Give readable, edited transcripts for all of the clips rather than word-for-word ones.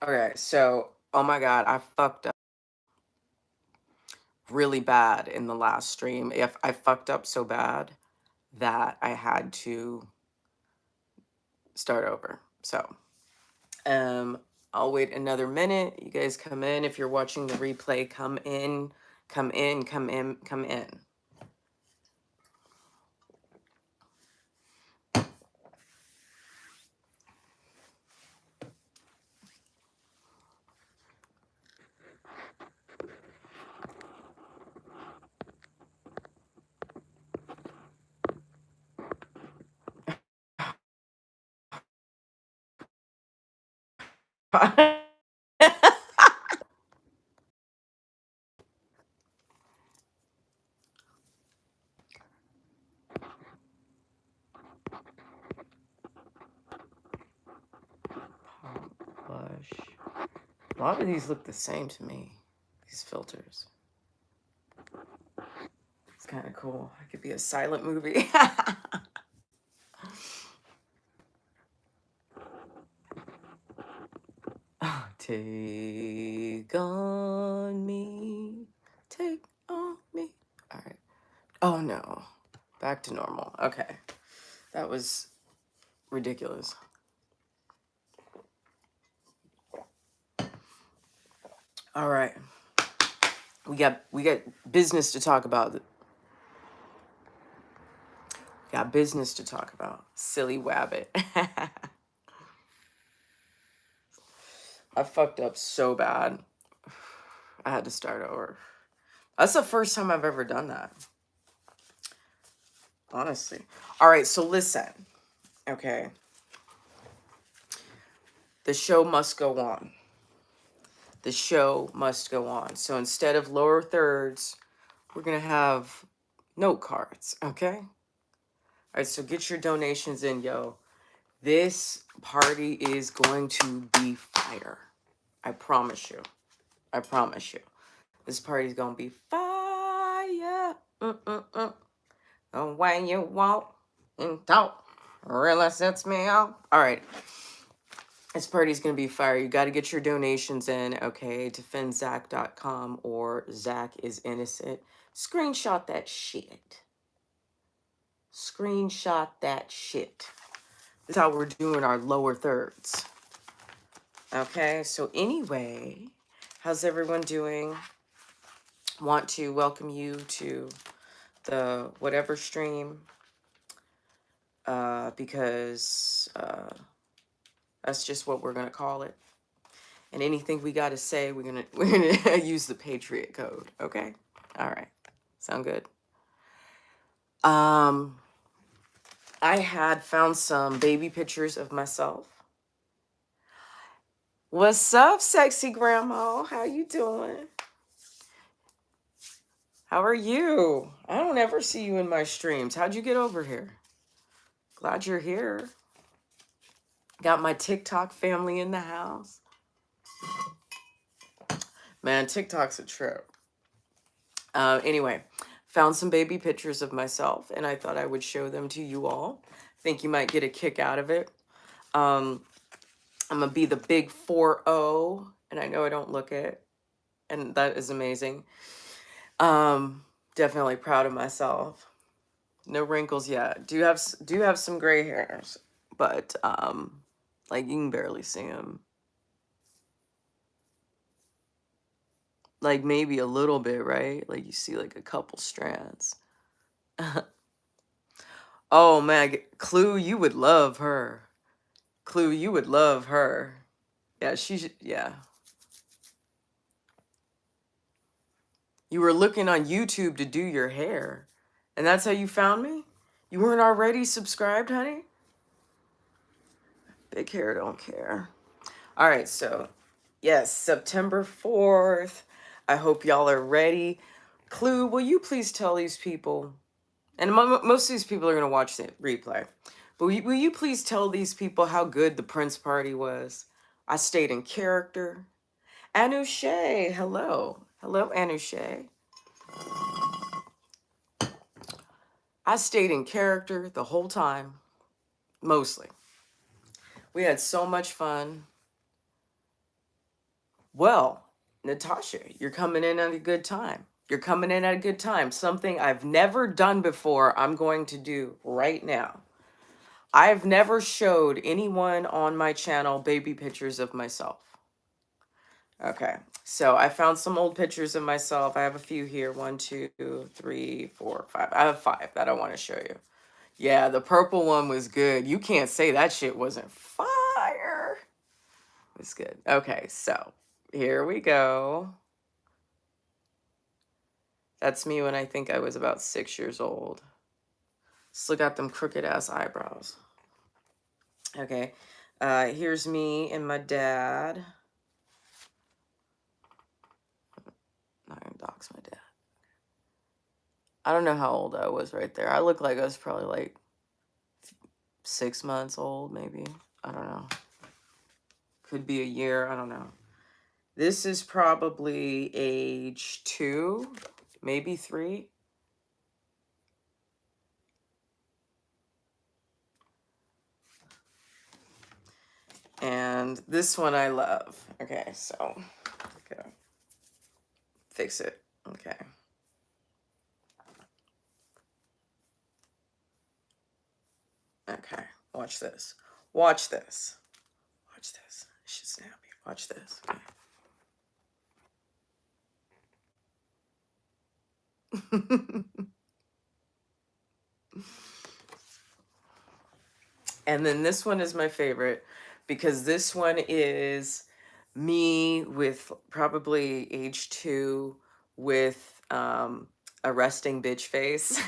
Okay, so, oh my God, I fucked up really bad in the last stream. If I fucked up so bad that I had to start over. So, um, I'll wait another minute. You guys come in. If you're watching the replay, come in, come in, come in, come in. Blush. A lot of these look the same to me, these filters. It's kind of cool. It could be a silent movie. Take on me. Take on me. All right. Oh no. Back to normal. Okay. That was ridiculous. All right. We got business to talk about. Got business to talk about. Silly wabbit. I fucked up so bad. I had to start over. That's the first time I've ever done that. Honestly. All right, so listen. Okay. The show must go on. The show must go on. So instead of lower thirds, we're going to have note cards, okay? All right, so get your donations in, yo. This party is going to be fire. I promise you. I promise you. This party's going to be fire. The way you walk and talk really sets me off. All right. This party's going to be fire. You got to get your donations in, okay, to defendzach.com or Zach is innocent. Screenshot that shit. Screenshot that shit. This is how we're doing our lower thirds. Okay, so anyway, how's everyone doing? Want to welcome you to the whatever stream because that's just what we're going to call it. And anything we got to say, we're gonna use the Patriot code. Okay. All right. Sound good. I had found some baby pictures of myself. What's up, sexy grandma? How you doing? How are you? I don't ever see you in my streams. How'd you get over here? Glad you're here. Got my TikTok family in the house. Man, TikTok's a trip. Anyway, found some baby pictures of myself, and I thought I would show them to you all. Think you might get a kick out of it. I'm going to be the big 4-0, and I know I don't look it, and that is amazing. Definitely proud of myself. No wrinkles yet. Do have some gray hairs, but like you can barely see them. Like maybe a little bit, right? Like you see like a couple strands. Oh man, Clue, you would love her. Clue, you would love her. Yeah, yeah. You were looking on YouTube to do your hair, and that's how you found me? You weren't already subscribed, honey? Big hair don't care. All right, so yes, September 4th. I hope y'all are ready. Clue, will you please tell these people, and most of these people are going to watch the replay, but will you please tell these people how good the Prince party was? I stayed in character. Anushay, hello. Hello, Anushay. I stayed in character the whole time, mostly. We had so much fun. Well, Natasha, you're coming in at a good time. You're coming in at a good time. Something I've never done before, I'm going to do right now. I've never showed anyone on my channel baby pictures of myself. Okay, so I found some old pictures of myself. I have a few here. 1, 2, 3, 4, 5. I have 5 that I want to show you. Yeah, the purple one was good. You can't say that shit wasn't fire. It was good. Okay, so here we go. That's me when I think I was about 6 years old. Still got them crooked ass eyebrows. Okay, here's me and my dad. I'm not gonna dox my dad. I don't know how old I was right there. I look like I was probably like 6 months old, maybe. I don't know. Could be a year. I don't know. This is probably age 2, maybe 3. And this one I love. Okay, so okay. Fix it. Okay. Okay. Watch this. Watch this. Watch this. She's snappy. Watch this. Okay. And then this one is my favorite because this one is me with probably age 2 with a resting bitch face.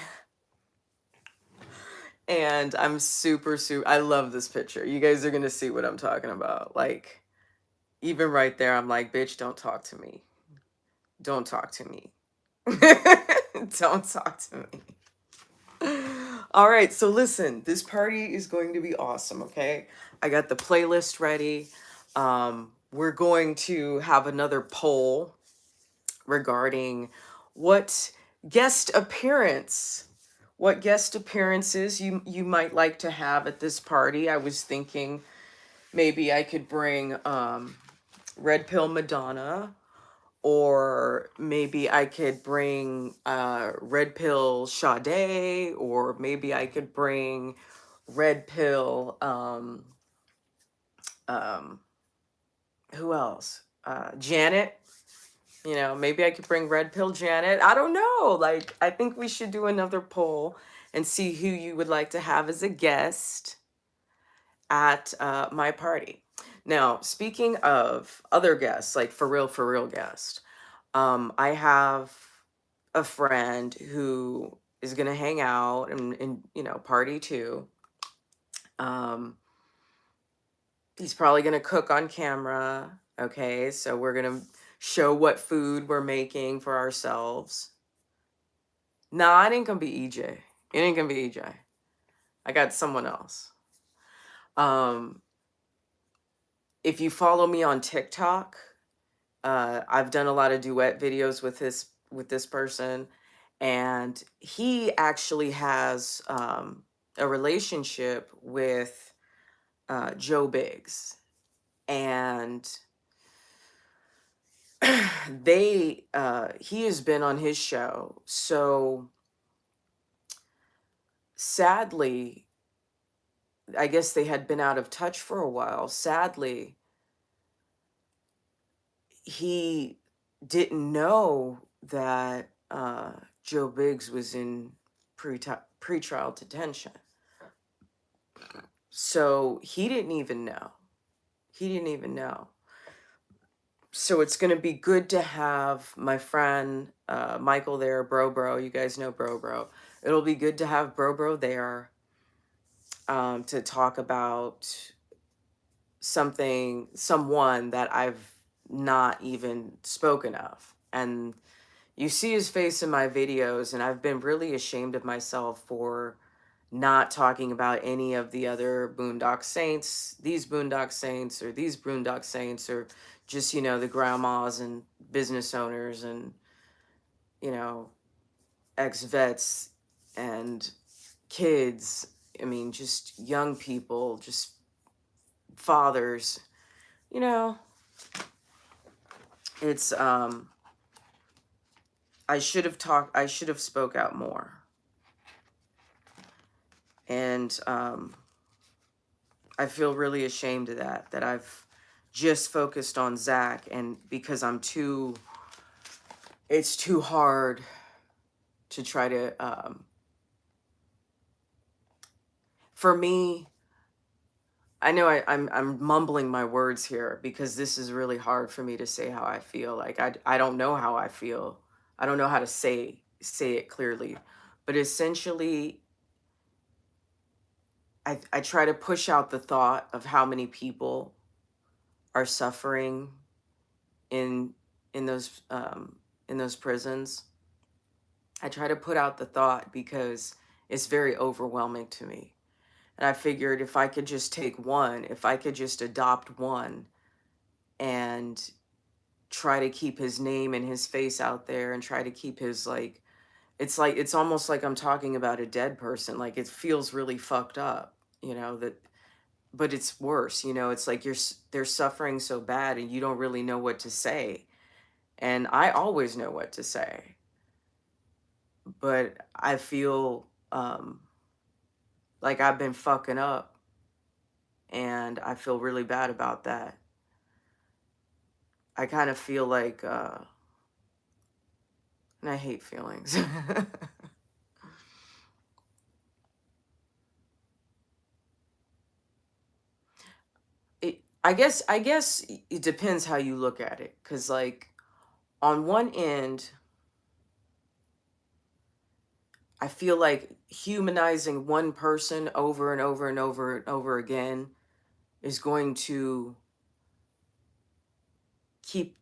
And I'm super, I love this picture. You guys are going to see what I'm talking about. Like, even right there, I'm like, bitch, don't talk to me. Don't talk to me. Don't talk to me. All right, so listen, this party is going to be awesome, okay? I got the playlist ready. We're going to have another poll regarding what guest appearances you might like to have at this party. I was thinking maybe I could bring Red Pill Madonna, or maybe I could bring Red Pill Sade, or maybe I could bring Red Pill, who else? Janet. You know, maybe I could bring Red Pill Janet. I don't know. Like, I think we should do another poll and see who you would like to have as a guest at my party. Now, speaking of other guests, like for real guests, I have a friend who is going to hang out and, you know, party too. He's probably going to cook on camera. Okay, so we're going to show what food we're making for ourselves. Nah, it ain't going to be EJ. It ain't going to be EJ. I got someone else. If you follow me on TikTok, I've done a lot of duet videos with this person, and he actually has a relationship with Joe Biggs, and he has been on his show. So sadly, I guess they had been out of touch for a while. Sadly, he didn't know that Joe Biggs was in pretrial detention. So he didn't even know. He didn't even know. So it's going to be good to have my friend Michael there, Bro. You guys know Bro. It'll be good to have Bro there to talk about someone that I've not even spoken of. And you see his face in my videos, and I've been really ashamed of myself for not talking about any of the other Boondock Saints, these Boondock Saints, or these Boondock Saints, or just, you know, the grandmas and business owners and, you know, ex-vets and kids. I mean, just young people, just fathers, you know. it's I should have spoke out more. And I feel really ashamed of that I've just focused on Zach, and because it's too hard to try to, for me, I know I'm mumbling my words here because this is really hard for me to say how I feel. Like I don't know how I feel. I don't know how to say it clearly. But essentially, I try to push out the thought of how many people are suffering in in those prisons. I try to put out the thought because it's very overwhelming to me. And I figured if I could just take one, if I could just adopt one and try to keep his name and his face out there and try to keep his, like, it's almost like I'm talking about a dead person. Like, it feels really fucked up, that, but it's worse, it's like they're suffering so bad and you don't really know what to say. And I always know what to say, but I feel like I've been fucking up, and I feel really bad about that. I kind of feel like, and I hate feelings. I guess it depends how you look at it. 'Cause, like, on one end, I feel like humanizing one person over and over and over and over again is going to keep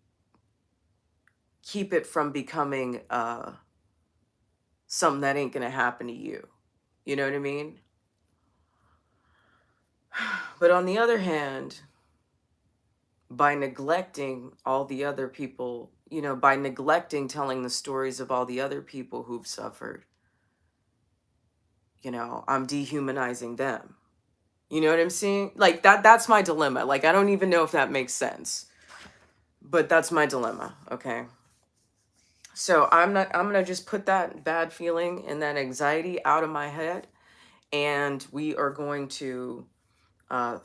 it from becoming something that ain't gonna happen to you. You know what I mean? But on the other hand, by neglecting all the other people, by neglecting telling the stories of all the other people who've suffered, I'm dehumanizing them. You know what I'm saying? Like, that's my dilemma. Like, I don't even know if that makes sense, but that's my dilemma. Okay. So I'm going to just put that bad feeling and that anxiety out of my head. And we are going to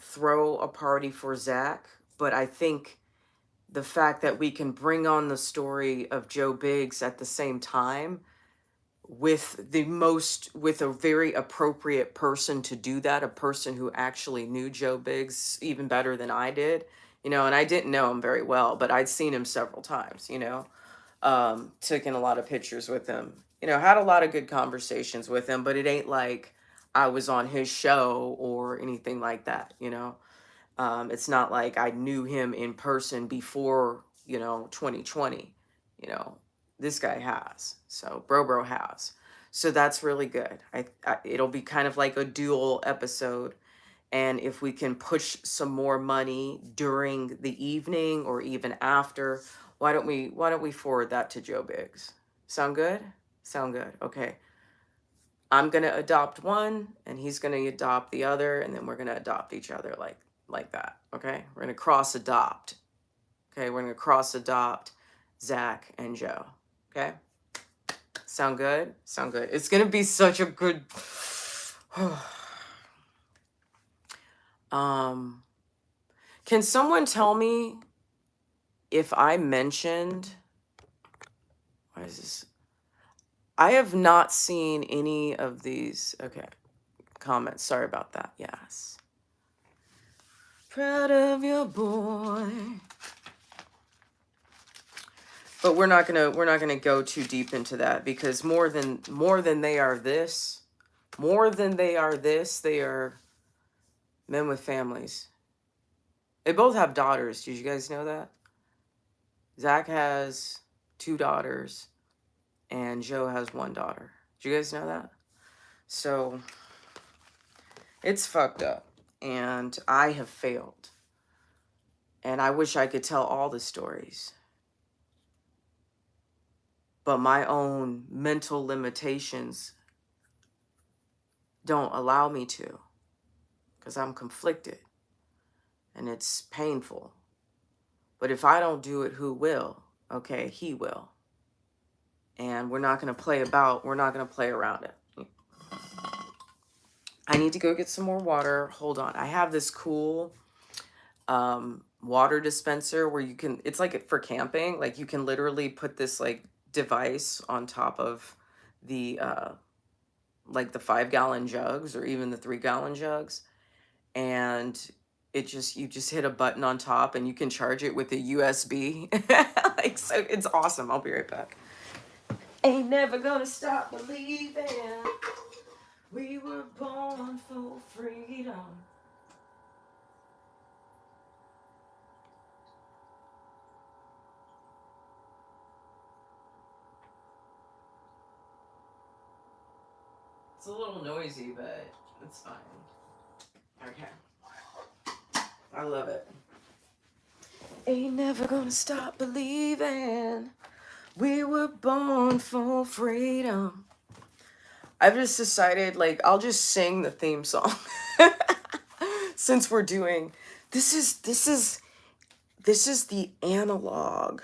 throw a party for Zach. But I think the fact that we can bring on the story of Joe Biggs at the same time with a very appropriate person to do that, a person who actually knew Joe Biggs even better than I did, and I didn't know him very well, but I'd seen him several times, taken a lot of pictures with him, had a lot of good conversations with him, but it ain't like I was on his show or anything like that, it's not like I knew him in person before, 2020, this guy has. So Bro has. So that's really good. It'll be kind of like a dual episode. And if we can push some more money during the evening or even after, why don't we forward that to Joe Biggs? Sound good? Sound good. Okay. I'm gonna adopt one and he's gonna adopt the other, and then we're gonna adopt each other like that. Okay. We're gonna cross adopt. Okay, we're gonna cross adopt Zach and Joe. Okay? Sound good? Sound good. It's gonna be such a good can someone tell me if I mentioned, what is this? I have not seen any of these. Okay. Comments. Sorry about that. Yes. Proud of your boy. But we're not gonna go too deep into that, because more than they are this, they are men with families. They both have daughters. Did you guys know that? Zach has 2 daughters and Joe has 1 daughter. Did you guys know that? So it's fucked up, and I have failed. And I wish I could tell all the stories, but my own mental limitations don't allow me to, because I'm conflicted and it's painful. But if I don't do it, who will? Okay, he will. And we're not going to play about, we're not going to play around it. I need to go get some more water. Hold on. I have this cool water dispenser where you can, it's like for camping, like you can literally put this like device on top of the like the 5-gallon jugs or even the 3-gallon jugs, and it just, you just hit a button on top and you can charge it with a USB. Like, so it's awesome. I'll be right back. Ain't never gonna stop believing we were born for freedom. It's a little noisy, but it's fine. Okay. I love it. Ain't never gonna stop believing we were born for freedom. I've just decided, like, I'll just sing the theme song. Since we're doing, this is the analog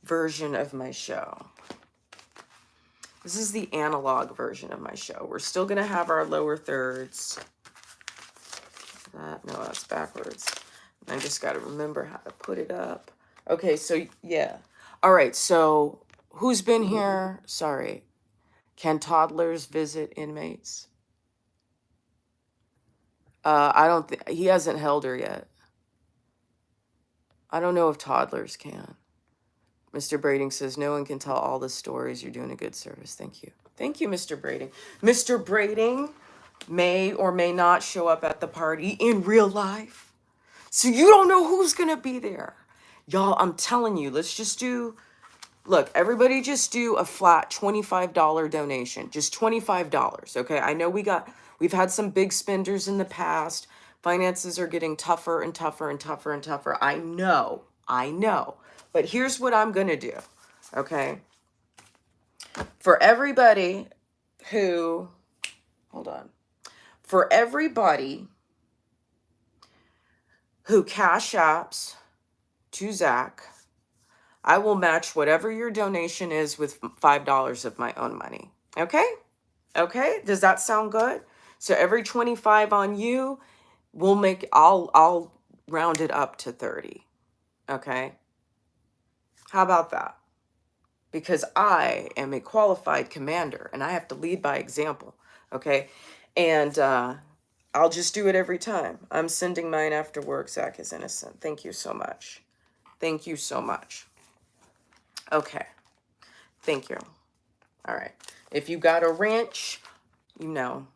version of my show. This is the analog version of my show. We're still gonna have our lower thirds. No, that's backwards. I just gotta remember how to put it up. Okay, so yeah. All right, so who's been here? Sorry. Can toddlers visit inmates? I don't think, he hasn't held her yet. I don't know if toddlers can. Mr. Brading says, no one can tell all the stories. You're doing a good service. Thank you. Thank you, Mr. Brading. Mr. Brading may or may not show up at the party in real life. So you don't know who's going to be there. Y'all, I'm telling you, let's just do, look, everybody just do a flat $25 donation. Just $25, okay? I know we've had some big spenders in the past. Finances are getting tougher and tougher and tougher and tougher. I know. But here's what I'm going to do, okay? For everybody who, hold on. For everybody who cash apps to Zach, I will match whatever your donation is with $5 of my own money. Okay? Okay? Does that sound good? So every 25 on you, I'll round it up to 30. Okay? How about that? Because I am a qualified commander and I have to lead by example. Okay? And I'll just do it every time. I'm sending mine after work. Zach is innocent. Thank you so much. Thank you so much. Okay. Thank you. All right. If you got a wrench, you know,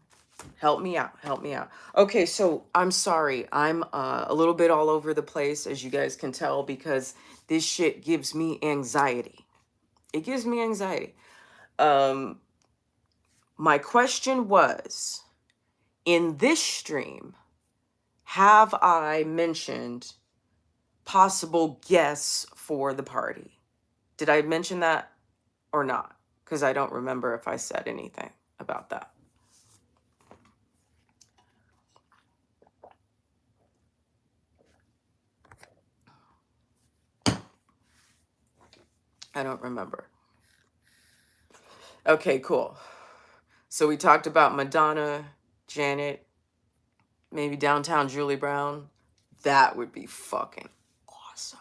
help me out. Help me out. Okay, so I'm sorry. I'm a little bit all over the place, as you guys can tell, because this shit gives me anxiety. It gives me anxiety. My question was, in this stream, have I mentioned possible guests for the party? Did I mention that or not? Because I don't remember if I said anything about that. I don't remember. Okay, cool. So we talked about Madonna, Janet, maybe downtown Julie Brown. That would be fucking awesome.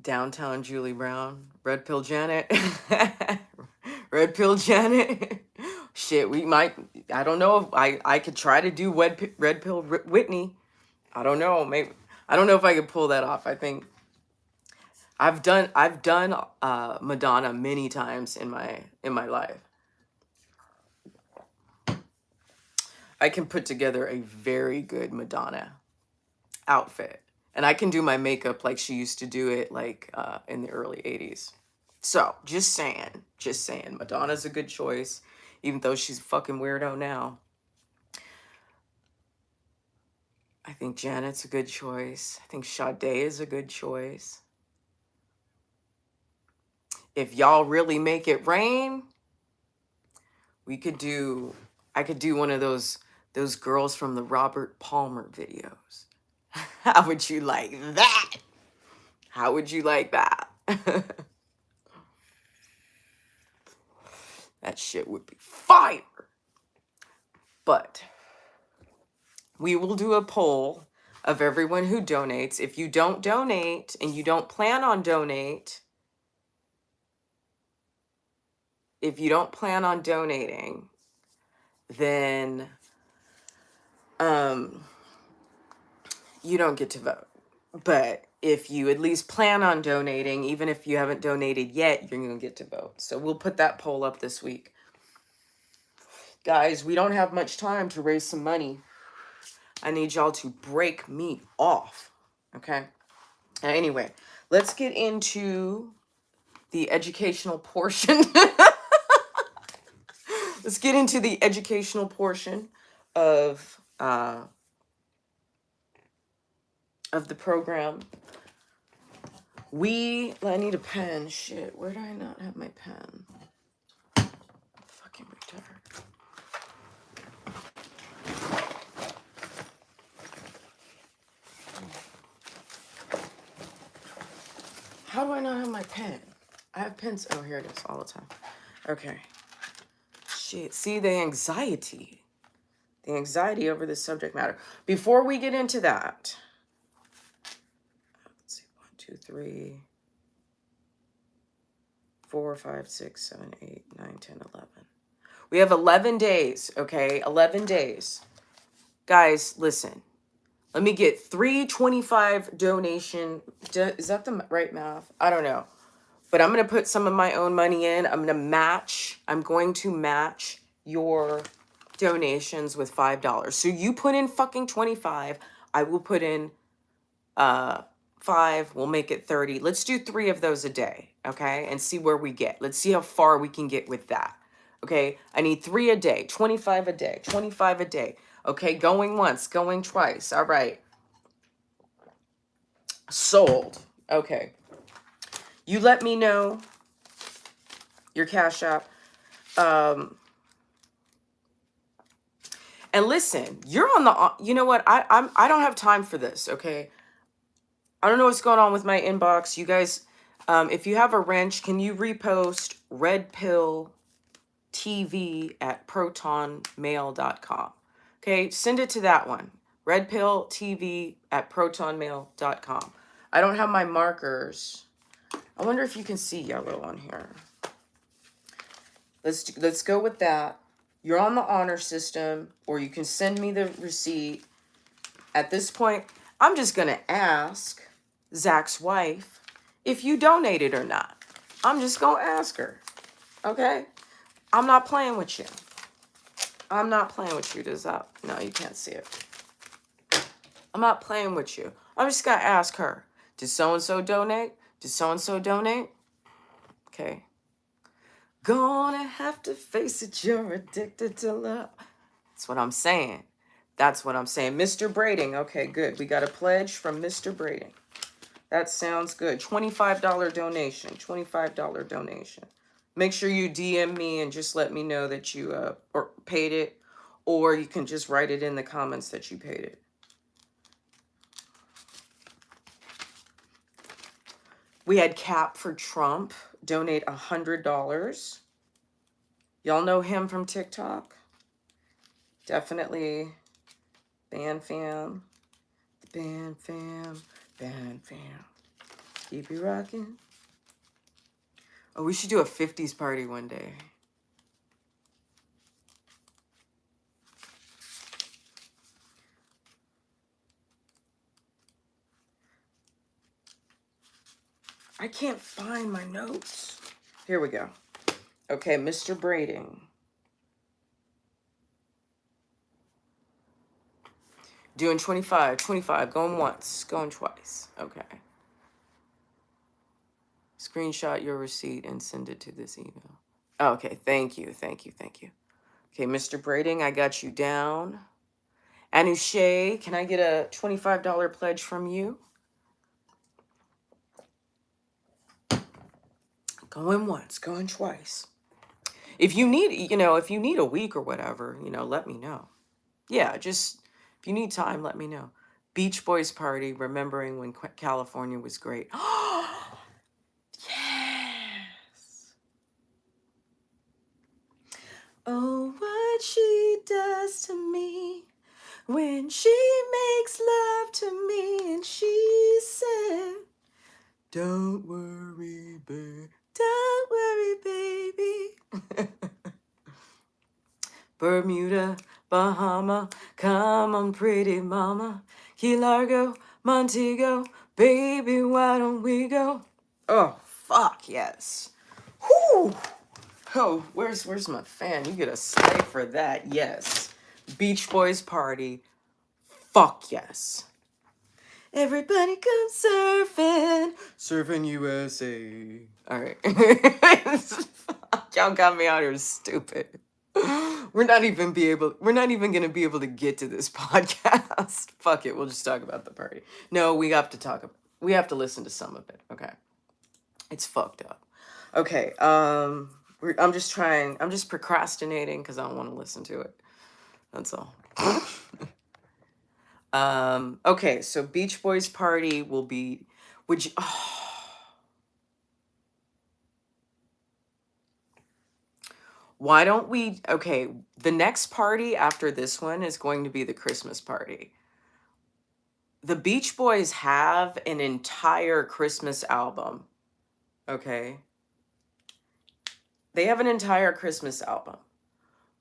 Downtown Julie Brown, Red Pill Janet. Red Pill Janet. Shit, we might, I don't know if I could try to do Red Pill Whitney. I don't know, maybe, I don't know if I could pull that off. I think I've done Madonna many times in my life. I can put together a very good Madonna outfit. And I can do my makeup like she used to do it, like in the early 80s. So, just saying. Madonna's a good choice, even though she's a fucking weirdo now. I think Janet's a good choice. I think Sade is a good choice. If y'all really make it rain, I could do one of those Those girls from the Robert Palmer videos. How would you like that? How would you like that? That shit would be fire. But we will do a poll of everyone who donates. If you don't donate and you don't plan on donating, then you don't get to vote. But if you at least plan on donating, even if you haven't donated yet, you're going to get to vote. So we'll put that poll up this week. Guys, we don't have much time to raise some money. I need y'all to break me off. Okay? Anyway, let's get into the educational portion. Let's get into the educational portion of the program. I need a pen. Shit, where do I not have my pen? Fucking retard. How do I not have my pen? I have pens. Oh, here it is all the time. Okay. Shit. See, the anxiety over this subject matter. Before we get into that, let's see, 1, 2, 3, 4, 5, 6, 7, 8, 9, 10, 11. We have 11 days, okay? 11 days. Guys, listen. Let me get 325 donation. Is that the right math? I don't know. But I'm going to put some of my own money in. I'm going to match your donations with $5. So you put in fucking 25. I will put in 5. We'll make it 30. Let's do 3 of those a day, okay? And see where we get. Let's see how far we can get with that. Okay? I need 3 a day, 25 a day, 25 a day. Okay, going once, going twice. All right. Sold. Okay. You let me know your Cash App. And listen, you're on the, you know what? I don't have time for this, okay? I don't know what's going on with my inbox. You guys, if you have a wrench, can you repost Red Pill TV at protonmail.com? Okay, send it to that one. redpilltv at protonmail.com. I don't have my markers. I wonder if you can see yellow on here. Let's go with that. You're on the honor system, or you can send me the receipt. At this point, I'm just going to ask Zach's wife if you donated or not. I'm just going to ask her. Okay? I'm not playing with you. I'm not playing with you. Does that? No, you can't see it. I'm not playing with you. I'm just going to ask her. Did so-and-so donate? Did so-and-so donate? Okay. Gonna have to face it. You're addicted to love. That's what I'm saying. That's what I'm saying. Mr. Brading. Okay, good. We got a pledge from Mr. Brading. That sounds good. $25 donation. $25 donation. Make sure you DM me and just let me know that you or paid it. Or you can just write it in the comments that you paid it. We had Cap for Trump donate $100. Y'all know him from TikTok? Definitely. Band fam. Band fam. Band fam. Keep you rocking. Oh, we should do a 50s party one day. I can't find my notes. Here we go. Okay, Mr. Brading. Doing 25, 25, going once, going twice. Okay. Screenshot your receipt and send it to this email. Okay, thank you, thank you, thank you. Okay, Mr. Brading, I got you down. Anushay, can I get a $25 pledge from you? Going once, going twice. If you need, if you need a week or whatever, let me know. Yeah, just if you need time, let me know. Beach Boys Party, remembering when California was great. Yes. Oh, what she does to me when she makes love to me, and she said, don't worry, baby. Don't worry, baby. Bermuda, Bahama, come on, pretty mama. Key Largo, Montego, baby, why don't we go? Oh, fuck, yes. Whew. Oh, where's my fan? You get a slay for that, yes. Beach Boys Party, fuck yes. Everybody come surfing, surfing USA. All right. Y'all got me out here stupid. We're not even gonna be able to get to this podcast. Fuck it, we'll just talk about the party. No, we have to listen to some of it. Okay. It's fucked up. Okay, I'm just procrastinating because I don't want to listen to it. That's all. Okay, so Beach Boys Party will be, would you, why don't we, okay, the next party after this one is going to be the Christmas party. The Beach Boys have an entire Christmas album, okay? They have an entire Christmas album.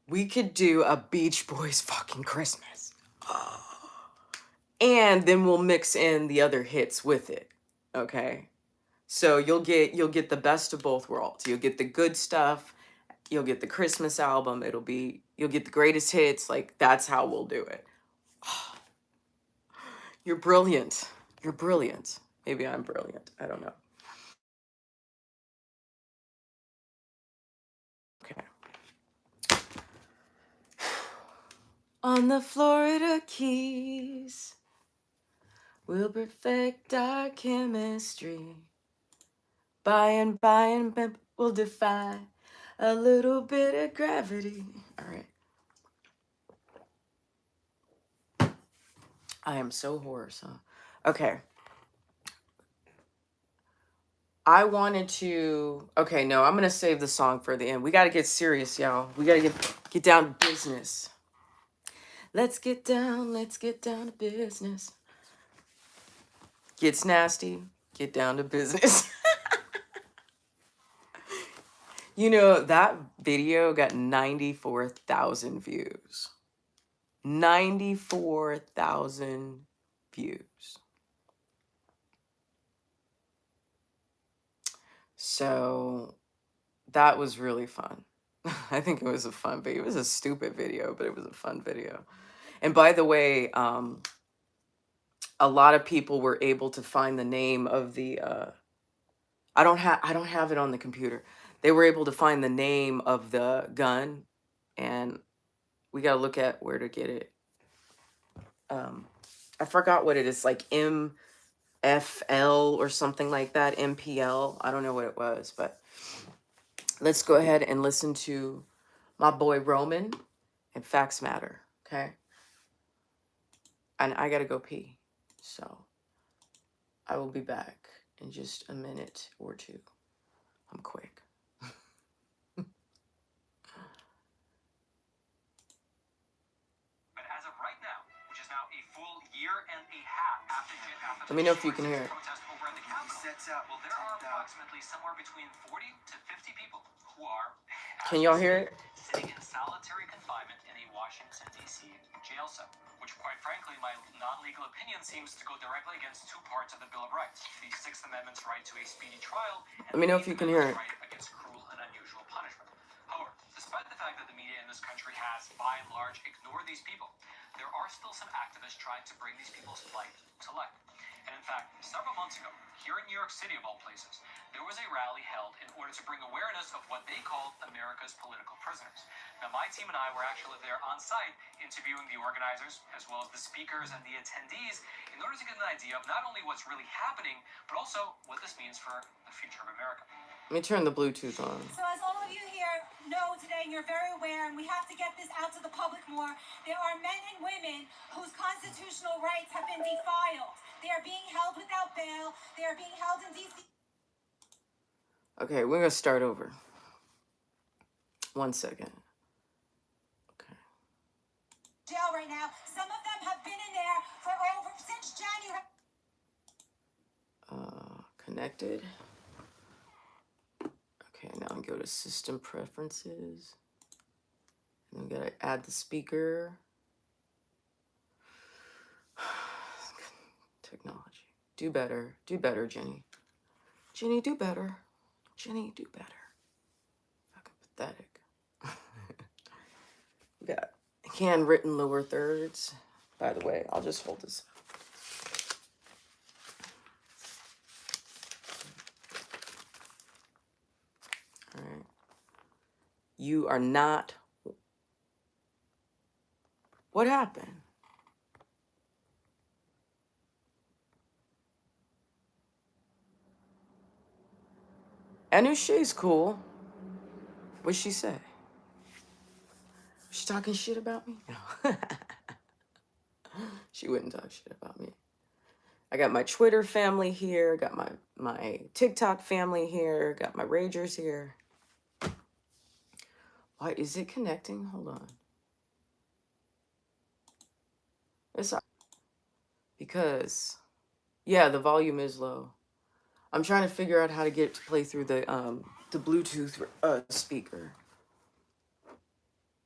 We could do a Beach Boys fucking Christmas. And then we'll mix in the other hits with it, okay? So you'll get the best of both worlds. You'll get the good stuff, you'll get the Christmas album, you'll get the greatest hits, like that's how we'll do it. You're brilliant. You're brilliant. Maybe I'm brilliant. I don't know. Okay. On the Florida Keys, we'll perfect our chemistry. By and we'll defy a little bit of gravity. All right. I am so hoarse, huh? Okay. I wanted to, okay, no, I'm going to save the song for the end. We got to get serious, y'all. We got to get down to business. Let's get down to business. Gets nasty, get down to business. You know, that video got 94,000 views. 94,000 views. So that was really fun. I think it was a fun video. It was a stupid video, but it was a fun video. And by the way, a lot of people were able to find the name of the, I don't have it on the computer. They were able to find the name of the gun, and we got to look at where to get it. I forgot what it is, like MFL or something like that, MPL. I don't know what it was, but let's go ahead and listen to my boy Roman and Facts Matter, okay? And I got to go pee, so I will be back in just a minute or two. I'm quick. Let me know if you can hear it. Can y'all hear it? Sitting in solitary confinement in a Washington, D.C. jail cell, which quite frankly, my non-legal opinion seems to go directly against two parts of the Bill of Rights. The Sixth Amendment's right to a speedy trial, and let me know if you can hear it. Right against cruel and unusual punishment. However, despite the fact that the media in this country has, by and large, ignored these people, there are still some activists trying to bring these people's plight to light. And in fact, several months ago, here in New York City of all places, there was a rally held in order to bring awareness of what they called America's political prisoners. Now, my team and I were actually there on site interviewing the organizers, as well as the speakers and the attendees, in order to get an idea of not only what's really happening, but also what this means for the future of America. Let me turn the Bluetooth on. So as all of you here know today, and you're very aware, and we have to get this out to the public more, there are men and women whose constitutional rights have been defiled. They are being held without bail. They are being held in D.C. Okay, we're going to start over. 1 second. Okay. Jail right now. Some of them have been in there for since January. Connected. Okay, now I go to system preferences. And I'm going to add the speaker. Technology. Do better. Do better, Jenny. Jenny, do better. Jenny, do better. Fucking pathetic. We got handwritten lower thirds. By the way, I'll just hold this up. All right. You are not. What happened? Anousheh's cool. What'd she say? She talking shit about me? No. She wouldn't talk shit about me. I got my Twitter family here. Got my TikTok family here. Got my Ragers here. Why is it connecting? Hold on. It's because, yeah, the volume is low. I'm trying to figure out how to get it to play through the Bluetooth speaker.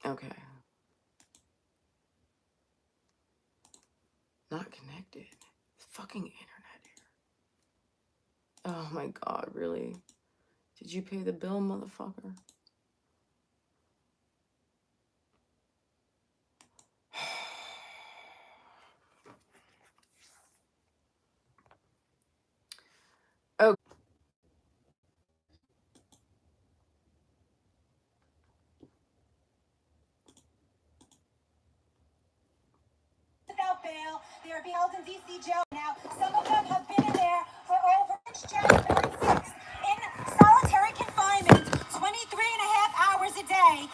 Okay. Not connected. Fucking internet here. Oh my God, really? Did you pay the bill, motherfucker? Oh. Without bail, they are being held in D.C. jail now. Some of them have been in there for over January 6th in solitary confinement, 23 and a half hours a day.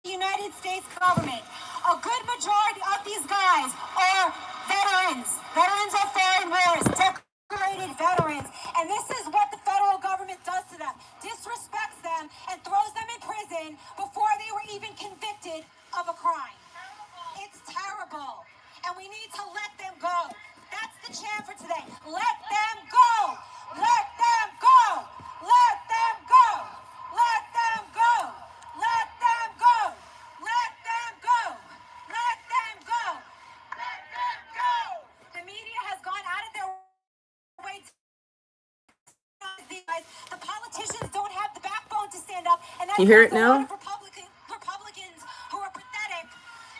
The United States government. A good majority of these guys are veterans. Veterans of foreign wars, decorated veterans. And this is what the federal government does to them. Disrespects them and throws them in prison before they were even convicted of a crime. It's terrible. And we need to let them go. That's the chant for today. Let them go. Let them go. Let them go. Let them go. Let them go. Let them go. Let them go. Let them go. The media has gone out of their way to the politicians don't have the backbone to stand up, and that's you hear it a lot now? of Republicans who are pathetic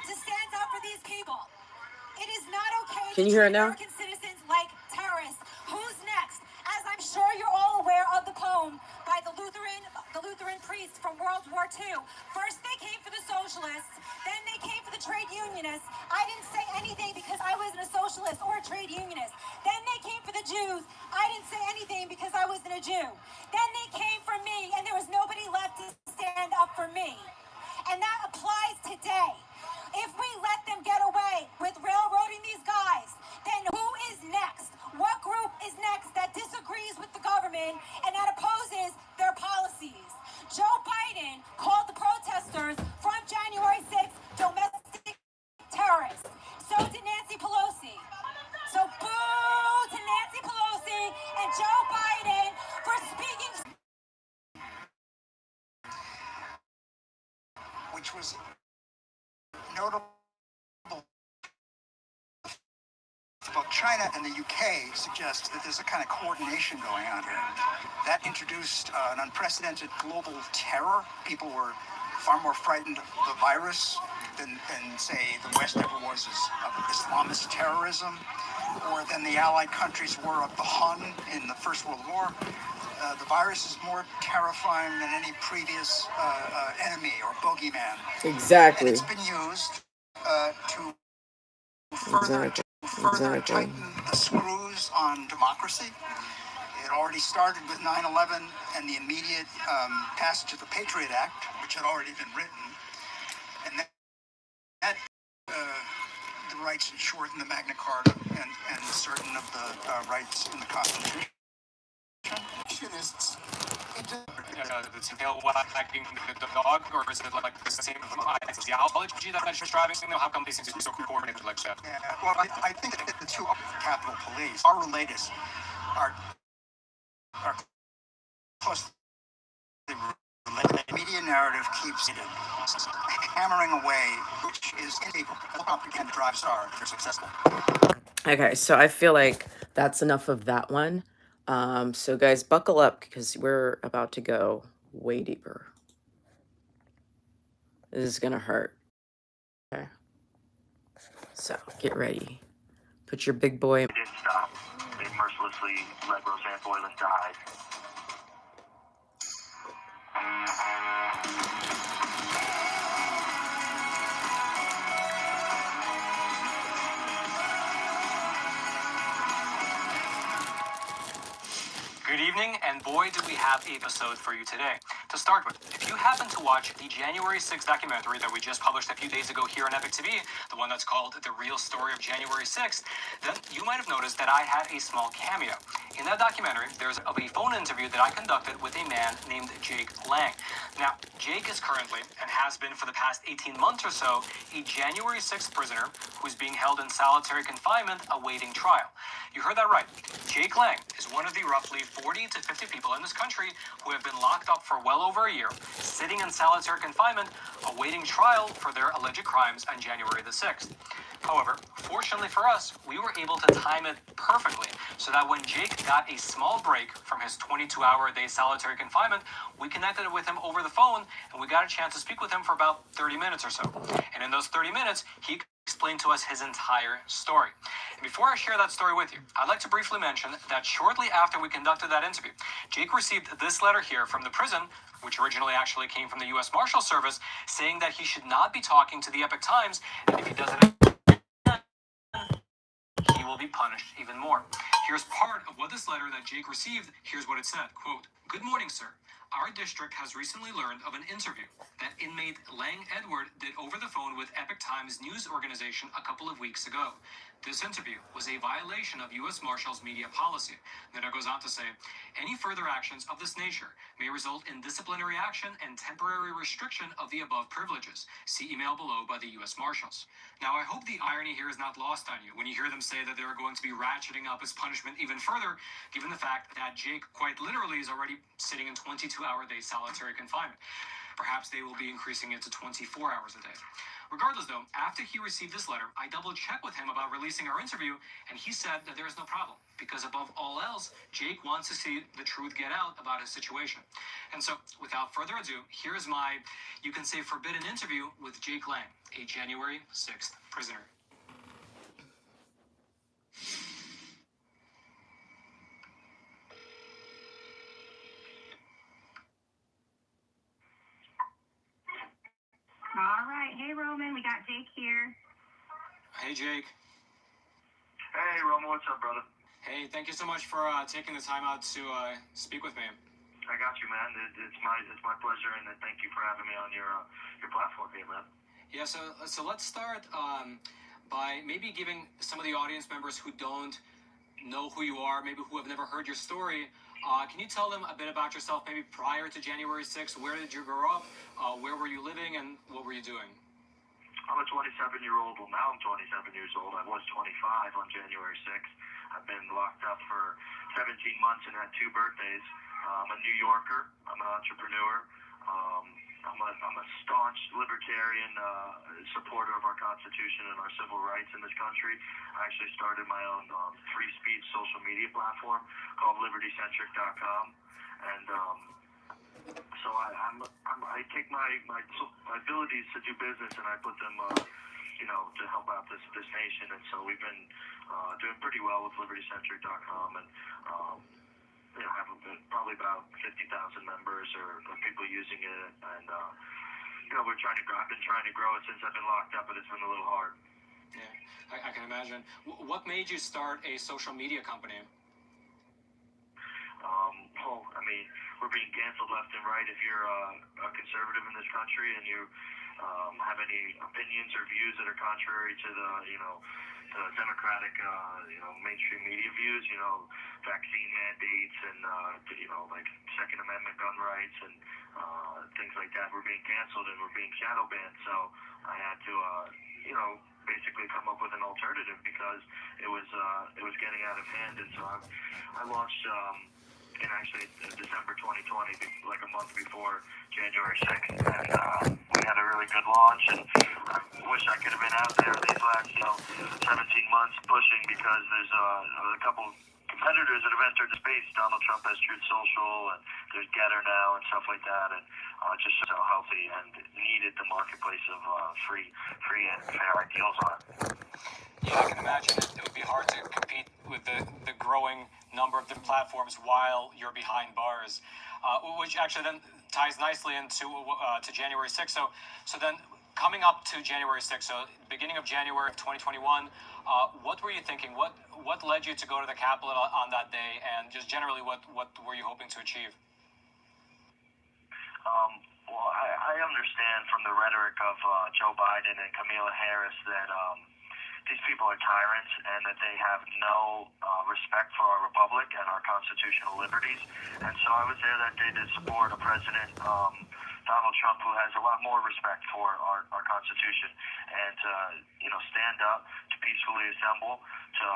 to stand up for these people. It is not okay Can to you hear it treat now? American citizens like terrorists. Who's next? As I'm sure you're all aware of the poem by the Lutheran priests from World War II. First they came for the socialists, then they came for the trade unionists. I didn't say anything because I wasn't a socialist or a trade unionist. Then they came for the Jews. I didn't say anything because I wasn't a Jew. Then they came for me, and there was nobody left to stand up for me. And that applies today. If we let them get away with railroading these guys, then who is next? What group is next that disagrees with the government and that opposes their policies? Joe Biden called the protesters from January 6th domestic terrorists. So did Nancy Pelosi. So boo to Nancy Pelosi and Joe Biden for speaking. Which was notable about China and the UK suggests that there's a kind of coordination going on here. That introduced an unprecedented global terror. People were far more frightened of the virus than say, the West ever was of Islamist terrorism, or than the Allied countries were of the Hun in the First World War. The virus is more terrifying than any previous enemy or bogeyman. Exactly. And it's been used to further tighten the screws on democracy. It already started with 9/11 and the immediate passage of the Patriot Act, which had already been written. And rights enshrined in the Magna Carta and certain of the rights in the Constitution. The tail wagging the dog, or is it like the same ideology that is driving them? How come these things are so coordinated like that? Yeah, well, I think that the two Capitol Police are related, are closely related. The media narrative keeps hammering away, which is incapable of propaganda drives are if they're successful. Okay, so I feel like that's enough of that one. So guys, buckle up because we're about to go way deeper. This is gonna hurt. Okay. So get ready. Put your big boy. They didn't stop. They mercilessly let Roseanne Boylan die. Good evening, and boy, do we have an episode for you today. To start with, if you happen to watch the January 6th documentary that we just published a few days ago here on Epic TV, the one that's called The Real Story of January 6th, then you might have noticed that I had a small cameo. In that documentary, there's a phone interview that I conducted with a man named Jake Lang. Now, Jake is currently, and has been for the past 18 months or so, a January 6th prisoner who's being held in solitary confinement awaiting trial. You heard that right. Jake Lang is one of the roughly 40 to 50 people in this country who have been locked up for well over a year, sitting in solitary confinement, awaiting trial for their alleged crimes on January the 6th. However, fortunately for us, we were able to time it perfectly so that when Jake got a small break from his 22-hour-a-day solitary confinement, we connected with him over the phone and we got a chance to speak with him for about 30 minutes or so. And in those 30 minutes, he explained to us his entire story. And before I share that story with you, I'd like to briefly mention that shortly after we conducted that interview, Jake received this letter here from the prison, which originally actually came from the U.S. Marshal Service, saying that he should not be talking to the Epic Times, and if he doesn't, he will be punished even more. Here's part of what this letter that Jake received. Here's what it said, quote, "Good morning, sir. Our district has recently learned of an interview that inmate Lang Edward did over the phone with Epic Times news organization a couple of weeks ago. This interview was a violation of U.S. Marshals media policy." Then it goes on to say, "Any further actions of this nature may result in disciplinary action and temporary restriction of the above privileges. See email below by the U.S. Marshals." Now, I hope the irony here is not lost on you when you hear them say that they're going to be ratcheting up his punishment even further, given the fact that Jake quite literally is already sitting in 22-hour-a-day solitary confinement. Perhaps they will be increasing it to 24 hours a day. Regardless, though, after he received this letter, I double-checked with him about releasing our interview, and he said that there is no problem, because above all else, Jake wants to see the truth get out about his situation. And so, without further ado, here is my, you can say, forbidden interview with Jake Lang, a January 6th prisoner. All right. Hey, Roman. We got Jake here. Hey, Jake. Hey, Roman, what's up, brother? Hey, thank you so much for taking the time out to speak with me. I got you, man. It's my pleasure, and thank you for having me on your platform here, man. Yeah, so let's start by maybe giving some of the audience members who don't know who you are, maybe who have never heard your story, can you tell them a bit about yourself, maybe prior to January 6th? Where did you grow up? Where were you living, and what were you doing? I'm a 27-year-old. Well, now I'm 27 years old. I was 25 on January 6th. I've been locked up for 17 months and had 2 birthdays. I'm a New Yorker. I'm an entrepreneur. I'm a staunch libertarian supporter of our Constitution and our civil rights in this country. I actually started my own free speech social media platform called libertycentric.com, and so I take my abilities to do business and I put them to help out this nation. And so we've been doing pretty well with libertycentric.com, and have probably about 50,000 members or people using it, and we're trying to grow. I've been trying to grow it since I've been locked up, but it's been a little hard. Yeah, I can imagine. What made you start a social media company? I mean, we're being canceled left and right if you're a conservative in this country, and have any opinions or views that are contrary to the the Democratic mainstream media views, vaccine mandates and like Second Amendment gun rights and things like that were being canceled and were being shadow banned. So I had to basically come up with an alternative because it was getting out of hand. And so I launched in actually December 2020, like a month before January 6th, and we had a really good launch. And I wish I could have been out there these last 17 months pushing, because there's a couple competitors that have entered the space. Donald Trump has Truth Social, and there's Getter now and stuff like that, and just so healthy and needed the marketplace of free and fair ideals on it. Yeah, I can imagine it would be hard to compete with the growing number of different platforms while you're behind bars, which actually then ties nicely into to January 6th. So then coming up to January 6th, so beginning of January of 2021, what were you thinking? What led you to go to the Capitol on that day, and just generally what were you hoping to achieve? Well, I understand from the rhetoric of Joe Biden and Kamala Harris that these people are tyrants and that they have no respect for our republic and our constitutional liberties. And so I was there that day to support a president, Donald Trump, who has a lot more respect for our Constitution, and stand up to peacefully assemble, to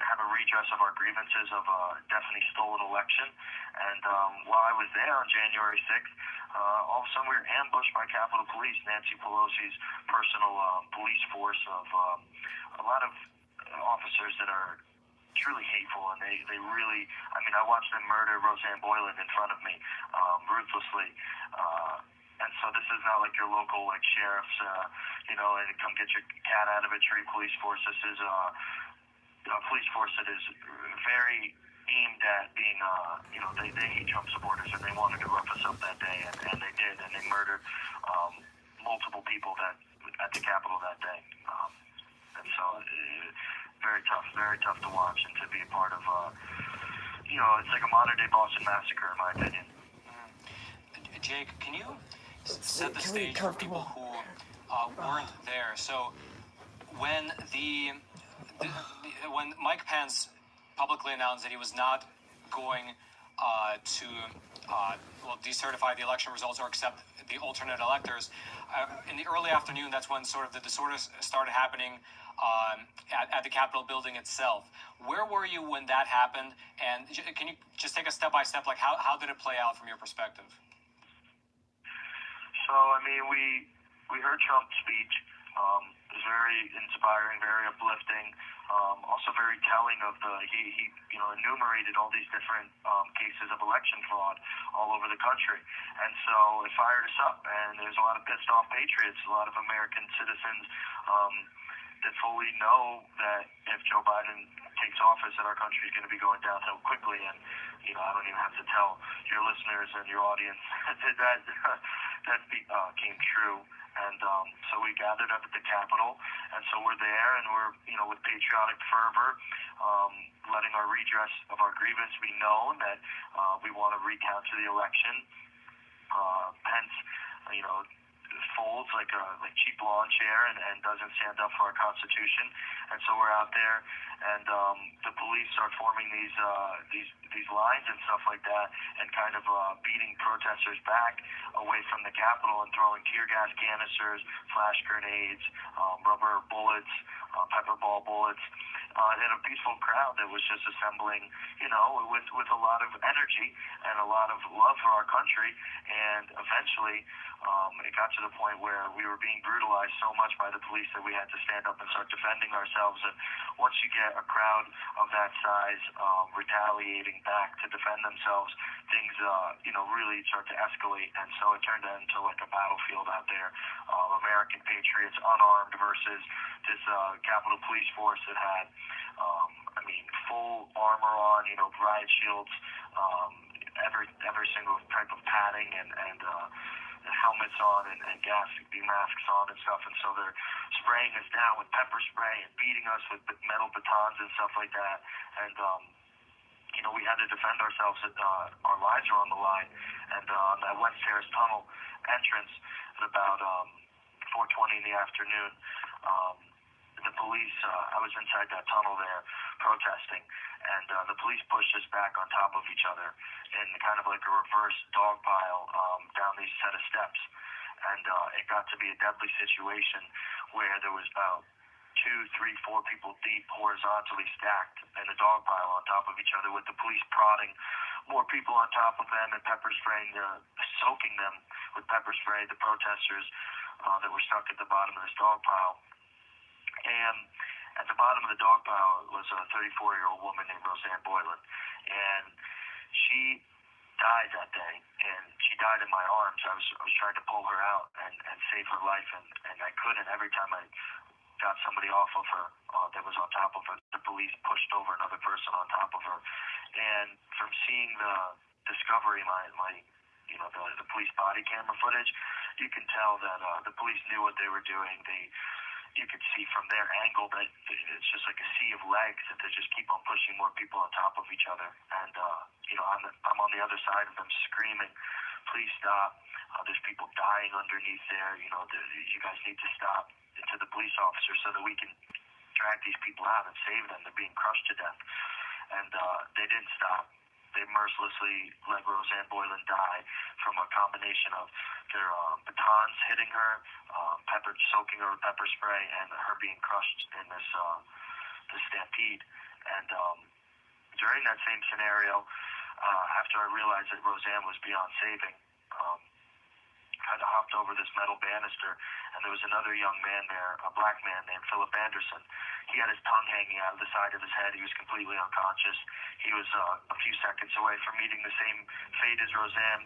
have a redress of our grievances of a definitely stolen election. And while I was there on January 6th, all of a sudden we were ambushed by Capitol Police, Nancy Pelosi's personal police force of a lot of officers that are truly hateful, and they really, I watched them murder Roseanne Boyland in front of me, ruthlessly. And so this is not like your local sheriff's, and come get your cat out of a tree police force. This is a police force that is very aimed at being, they hate Trump supporters, and they wanted to rough us up that day, and they did, and they murdered multiple people at the Capitol that day. And so very tough to watch and to be a part of, it's like a modern day Boston Massacre in my opinion. Jake, can you set the stage for people who weren't there? So when when Mike Pence publicly announced that he was not going to decertify the election results or accept the alternate electors, in the early afternoon, that's when sort of the disorders started happening at the Capitol building itself. Where were you when that happened? And can you just take a step by step, how did it play out from your perspective? So, we heard Trump's speech. It was very inspiring, very uplifting, also very telling of he enumerated all these different cases of election fraud all over the country. And so it fired us up, and there's a lot of pissed off patriots, a lot of American citizens that fully know that if Joe Biden takes office, that our country is going to be going downhill quickly. And I don't even have to tell your listeners and your audience that came true. And so we gathered up at the Capitol, and so we're there, and we're with patriotic fervor, letting our redress of our grievance be known, that we want to recount to the election. Pence, folds like cheap lawn chair and doesn't stand up for our Constitution. And so we're out there, and the police start forming these lines and stuff like that, and kind of beating protesters back away from the Capitol and throwing tear gas canisters, flash grenades, rubber bullets, pepper ball bullets. And a peaceful crowd that was just assembling, with a lot of energy and a lot of love for our country. And eventually, it got to the point where we were being brutalized so much by the police that we had to stand up and start defending ourselves. And once you get a crowd of that size retaliating back to defend themselves, things, really start to escalate. And so it turned into like a battlefield out there. American patriots unarmed versus this Capitol Police force that had, full armor on, riot shields, every single type of padding and helmets on and masks on and stuff. And so they're spraying us down with pepper spray and beating us with metal batons and stuff like that. And we had to defend ourselves. Our lives were on the line. And on that West Terrace Tunnel entrance at about 4:20 in the afternoon. The police, I was inside that tunnel there protesting, and the police pushed us back on top of each other in kind of like a reverse dog pile down these set of steps. And it got to be a deadly situation where there was about 2, 3, 4 people deep, horizontally stacked in a dog pile on top of each other, with the police prodding more people on top of them and pepper spraying, soaking them with pepper spray, the protesters that were stuck at the bottom of this dog pile. And at the bottom of the dog pile was a 34-year-old woman named Roseanne Boylan. And she died that day, and she died in my arms. I was trying to pull her out and save her life, and I couldn't. Every time I got somebody off of her that was on top of her, the police pushed over another person on top of her. And from seeing the discovery, the police body camera footage, you can tell that the police knew what they were doing. You could see from their angle that it's just like a sea of legs, that they just keep on pushing more people on top of each other. And I'm on the other side of them screaming, "Please stop! There's people dying underneath there. You guys need to stop!" To the police officers so that we can drag these people out and save them. They're being crushed to death, and they didn't stop. They mercilessly let Roseanne Boylan die from a combination of their batons hitting her, soaking her with pepper spray, and her being crushed in this stampede. And during that same scenario, after I realized that Roseanne was beyond saving, kind of hopped over this metal banister, and there was another young man there, a black man named Philip Anderson. He had his tongue hanging out of the side of his head. He was completely unconscious. He was a few seconds away from meeting the same fate as Roseanne.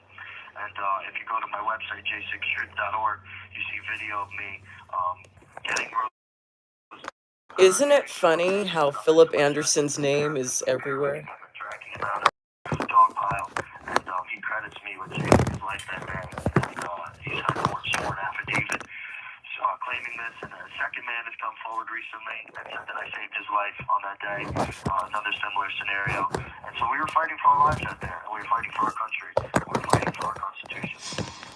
And if you go to my website, j6truth.org, you see video of me getting Roseanne. Isn't it funny how Philip Anderson's name is everywhere? Dragging him out of the dog pile, and he credits me with saving his life that day. And he's had a sworn affidavit claiming this, and a second man has come forward recently and said that I saved his life on that day. Another similar scenario. And so we were fighting for our lives out there, and we were fighting for our country. We were fighting for our Constitution.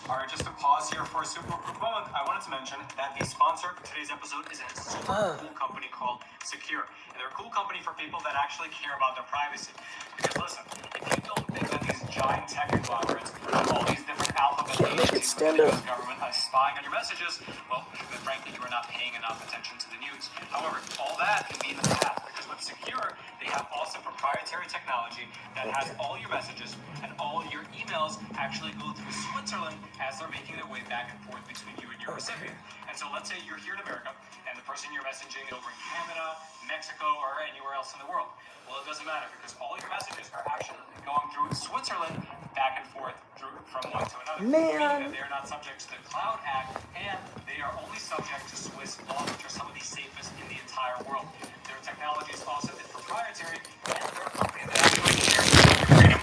All right, just to pause here for a super quick moment, I wanted to mention that the sponsor for today's episode is a super cool company called Secure. And they're a cool company for people that actually care about their privacy. Because listen, if you don't think that these giant tech conglomerates have all these different alphabet agencies within the US government spying on your messages, well, then frankly, you are not paying enough attention to the news. However, all that can be in the past, because with Secure, they have awesome proprietary technology that has all your messages and all your emails actually go through Switzerland as they're making their way back and forth between you and your recipient. And so let's say you're here in America, and the person you're messaging is over in Canada, Mexico, or anywhere else in the world. Well, it doesn't matter, because all your messages are actually going through Switzerland back and forth from one to another. Meaning that they are not subject to the Cloud Act, and they are only subject to Swiss law, which are some of the safest in the entire world. Their technology is awesome, it's proprietary, and they're a company that actually shares freedom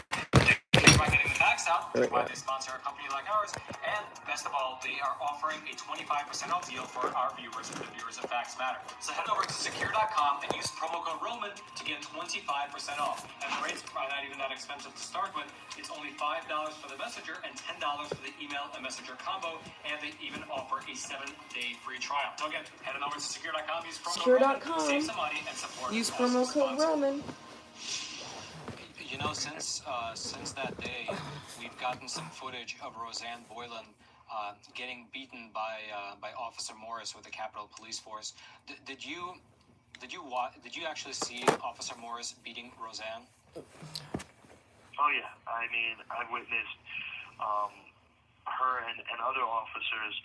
by getting the tax out, which is why they sponsor a company like ours. And best of all, they are offering a 25% off deal for our viewers, for the viewers of Facts Matter. So head over to secure.com and use promo code Roman to get 25% off. And the rates are not even that expensive to start with. It's only $5 for the messenger and $10 for the email and messenger combo. And they even offer a 7-day free trial. So again, head on over to secure.com, use promo code Roman, save some money, and support. Use promo code Roman. You know, since that day, we've gotten some footage of Roseanne Boylan getting beaten by Officer Morris with the Capitol Police Force. Did you actually see Officer Morris beating Roseanne? Oh yeah, I mean, I witnessed her and other officers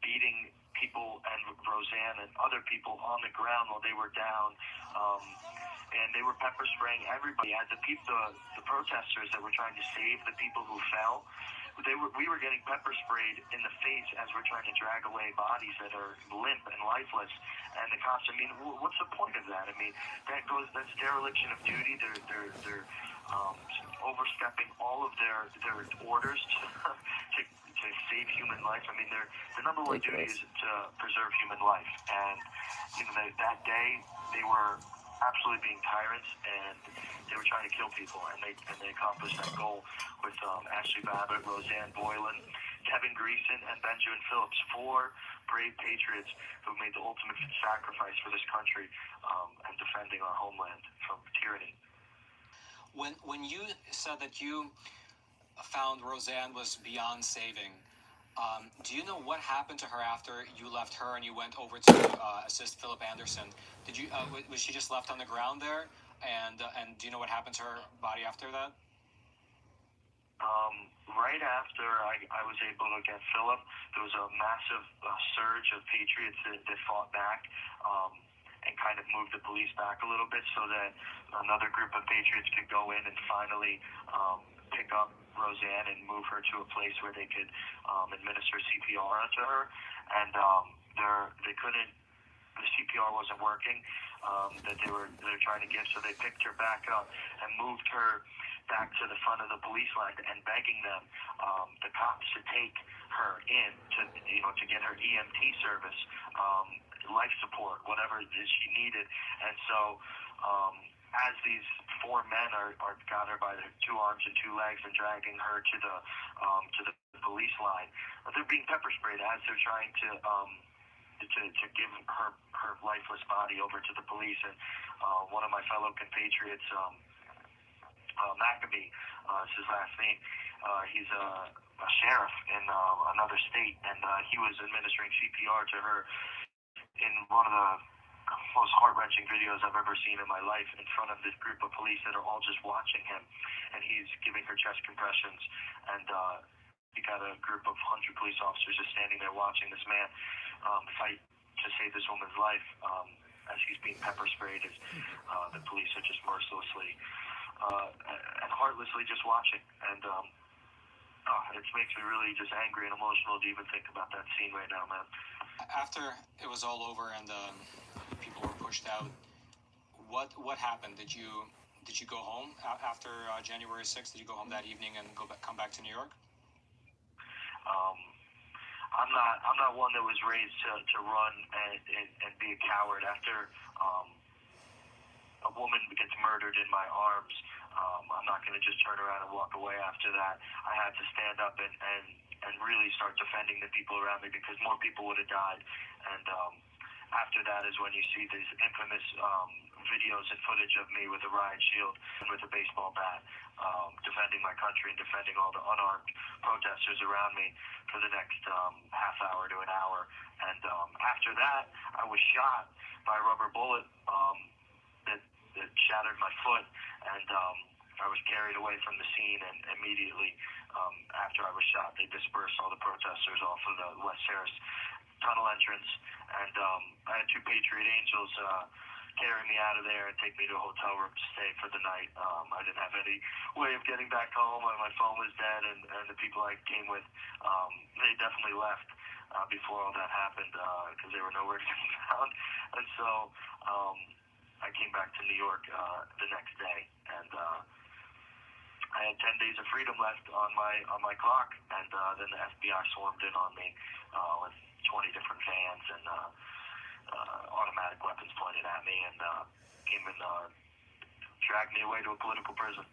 beating people and Roseanne and other people on the ground while they were down. And they were pepper spraying everybody. The protesters that were trying to save the people who fell, we were getting pepper sprayed in the face as we're trying to drag away bodies that are limp and lifeless. And the cops, I mean, what's the point of that? I mean, that's dereliction of duty. They're overstepping all of their orders to save human life. I mean, their number one duty is to preserve human life. And that day they were absolutely being tyrants, and they were trying to kill people, and they accomplished that goal with Ashley Babbitt, Roseanne Boylan, Kevin Greason, and Benjamin Phillips, 4 brave patriots who made the ultimate sacrifice for this country and defending our homeland from tyranny. When you said that you found Roseanne was beyond saving, do you know what happened to her after you left her and you went over to assist Philip Anderson? Did you was she just left on the ground there? And do you know what happened to her body after that? Right after I was able to get Philip, there was a massive surge of patriots that fought back and kind of moved the police back a little bit so that another group of patriots could go in and finally pick up Roseanne and move her to a place where they could administer CPR to her. And they couldn't, the CPR wasn't working that they're trying to give, so they picked her back up and moved her back to the front of the police line and begging them, the cops, to take her in to get her EMT service, life support, whatever it is she needed. And so as these 4 men are got her by their 2 arms and 2 legs and dragging her to the police line, they're being pepper sprayed as they're trying to give her lifeless body over to the police. And one of my fellow compatriots, Maga, is his last name. He's a sheriff in another state, and he was administering CPR to her in one of the most heart-wrenching videos I've ever seen in my life, in front of this group of police that are all just watching him, and he's giving her chest compressions, and you got a group of 100 police officers just standing there watching this man fight to save this woman's life as he's being pepper sprayed, as the police are just mercilessly and heartlessly just watching. And it makes me really just angry and emotional to even think about that scene right now, man. After it was all over and people were pushed out, what happened? Did you go home after January 6th? Did you go home that evening and come back to New York? I'm not one that was raised to run and be a coward. After a woman gets murdered in my arms, I'm not going to just turn around and walk away after that. I had to stand up and really start defending the people around me, because more people would have died. And after that is when you see these infamous videos and footage of me with a riot shield and with a baseball bat, defending my country and defending all the unarmed protesters around me for the next half hour to an hour. And after that, I was shot by a rubber bullet that shattered my foot, and I was carried away from the scene, and immediately after I was shot, they dispersed all the protesters off of the West Harris tunnel entrance, and I had 2 Patriot Angels carry me out of there and take me to a hotel room to stay for the night. I didn't have any way of getting back home. My phone was dead, and the people I came with, they definitely left before all that happened, because they were nowhere to be found. And so I came back to New York the next day, and I had 10 days of freedom left on my clock, and then the FBI swarmed in on me with 20 different vans and automatic weapons pointed at me, and came and dragged me away to a political prison.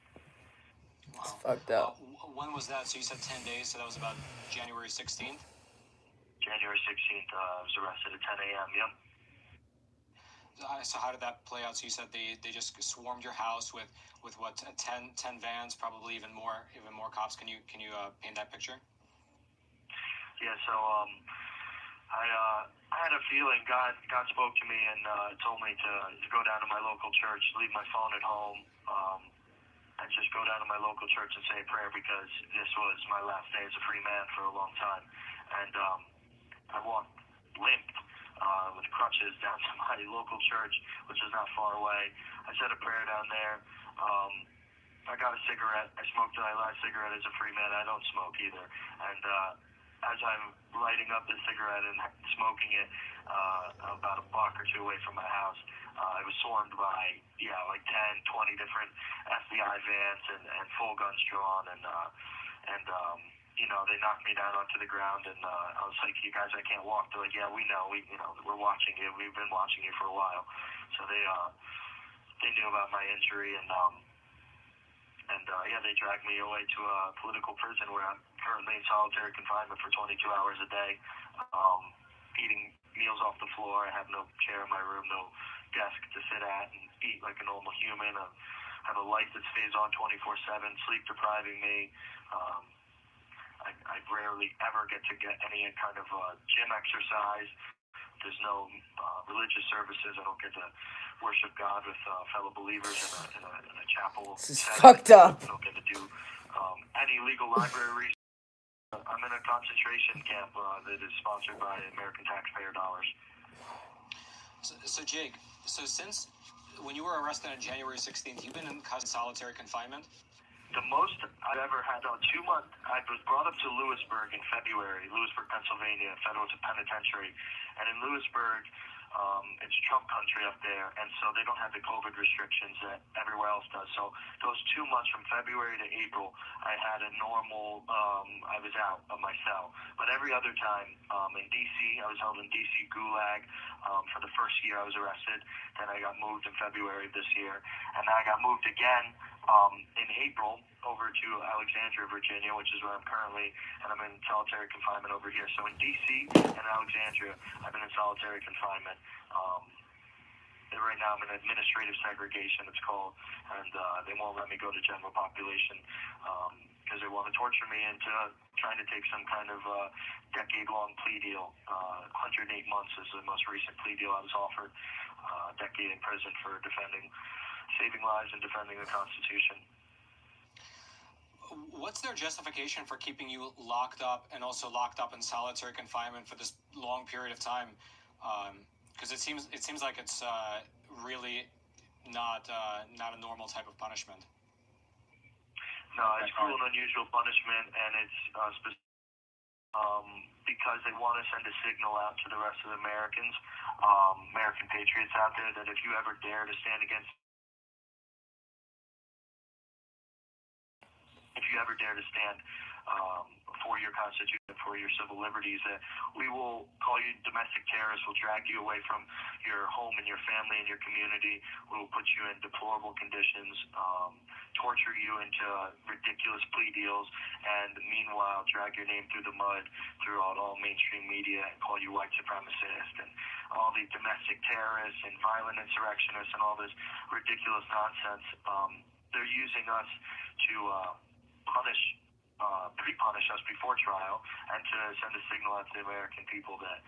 Wow. It's fucked up. When was that? So you said 10 days, so that was about January 16th? January 16th, I was arrested at 10 a.m., yep. So how did that play out? So you said they just swarmed your house with what, 10 vans, probably even more cops. Can you paint that picture? Yeah. So I had a feeling God spoke to me and told me to go down to my local church, leave my phone at home, and just go down to my local church and say a prayer, because this was my last day as a free man for a long time. And I walked limped with crutches down to my local church, which is not far away. I said a prayer down there. I got a cigarette. I smoked my last cigarette as a free man. I don't smoke either. And as I'm lighting up this cigarette and smoking it about a block or 2 away from my house, I was swarmed by, like 10, 20 different FBI vans and full guns drawn, and they knocked me down onto the ground, and I was like, "You guys, I can't walk." They're like, "Yeah, we know. We're watching you. We've been watching you for a while." So they knew about my injury, and And yeah, they dragged me away to a political prison where I'm currently in solitary confinement for 22 hours a day, eating meals off the floor. I have no chair in my room, no desk to sit at and eat like a normal human. I have a light that stays on 24/7, sleep depriving me. I rarely ever get to get any kind of gym exercise. There's no religious services. I don't get to worship God with fellow believers in a chapel. This is fucked up. I don't get to do any legal library research. I'm in a concentration camp that is sponsored by American taxpayer dollars. So Jake, since when you were arrested on January 16th, you've been in solitary confinement? The most I've ever had on 2 months, I was brought up to Lewisburg in February, Lewisburg, Pennsylvania, federal penitentiary. And in Lewisburg, it's Trump country up there, and so they don't have the COVID restrictions that everywhere else does. So those 2 months from February to April, I had a normal, I was out of my cell. But every other time in D.C., I was held in D.C. Gulag for the first year I was arrested. Then I got moved in February of this year. And then I got moved again in April over to Alexandria, Virginia, which is where I'm currently, and I'm in solitary confinement over here. So in D.C. and Alexandria, I've been in solitary confinement. And right now I'm in administrative segregation, it's called, and they won't let me go to general population because they want to torture me into trying to take some kind of decade-long plea deal. 108 months is the most recent plea deal I was offered. A decade in prison for saving lives and defending the Constitution. What's their justification for keeping you locked up and also locked up in solitary confinement for this long period of time? Because it seems like it's really not a normal type of punishment. No, it's cruel and unusual punishment, and it's because they want to send a signal out to the rest of the Americans, American patriots out there, that if you ever dare to stand against, for your Constitution, for your civil liberties, that we will call you domestic terrorists, we'll drag you away from your home and your family and your community, we will put you in deplorable conditions, torture you into ridiculous plea deals, and meanwhile drag your name through the mud throughout all mainstream media and call you white supremacist and all these domestic terrorists and violent insurrectionists and all this ridiculous nonsense. They're using us to pre-punish us before trial, and to send a signal out to the American people that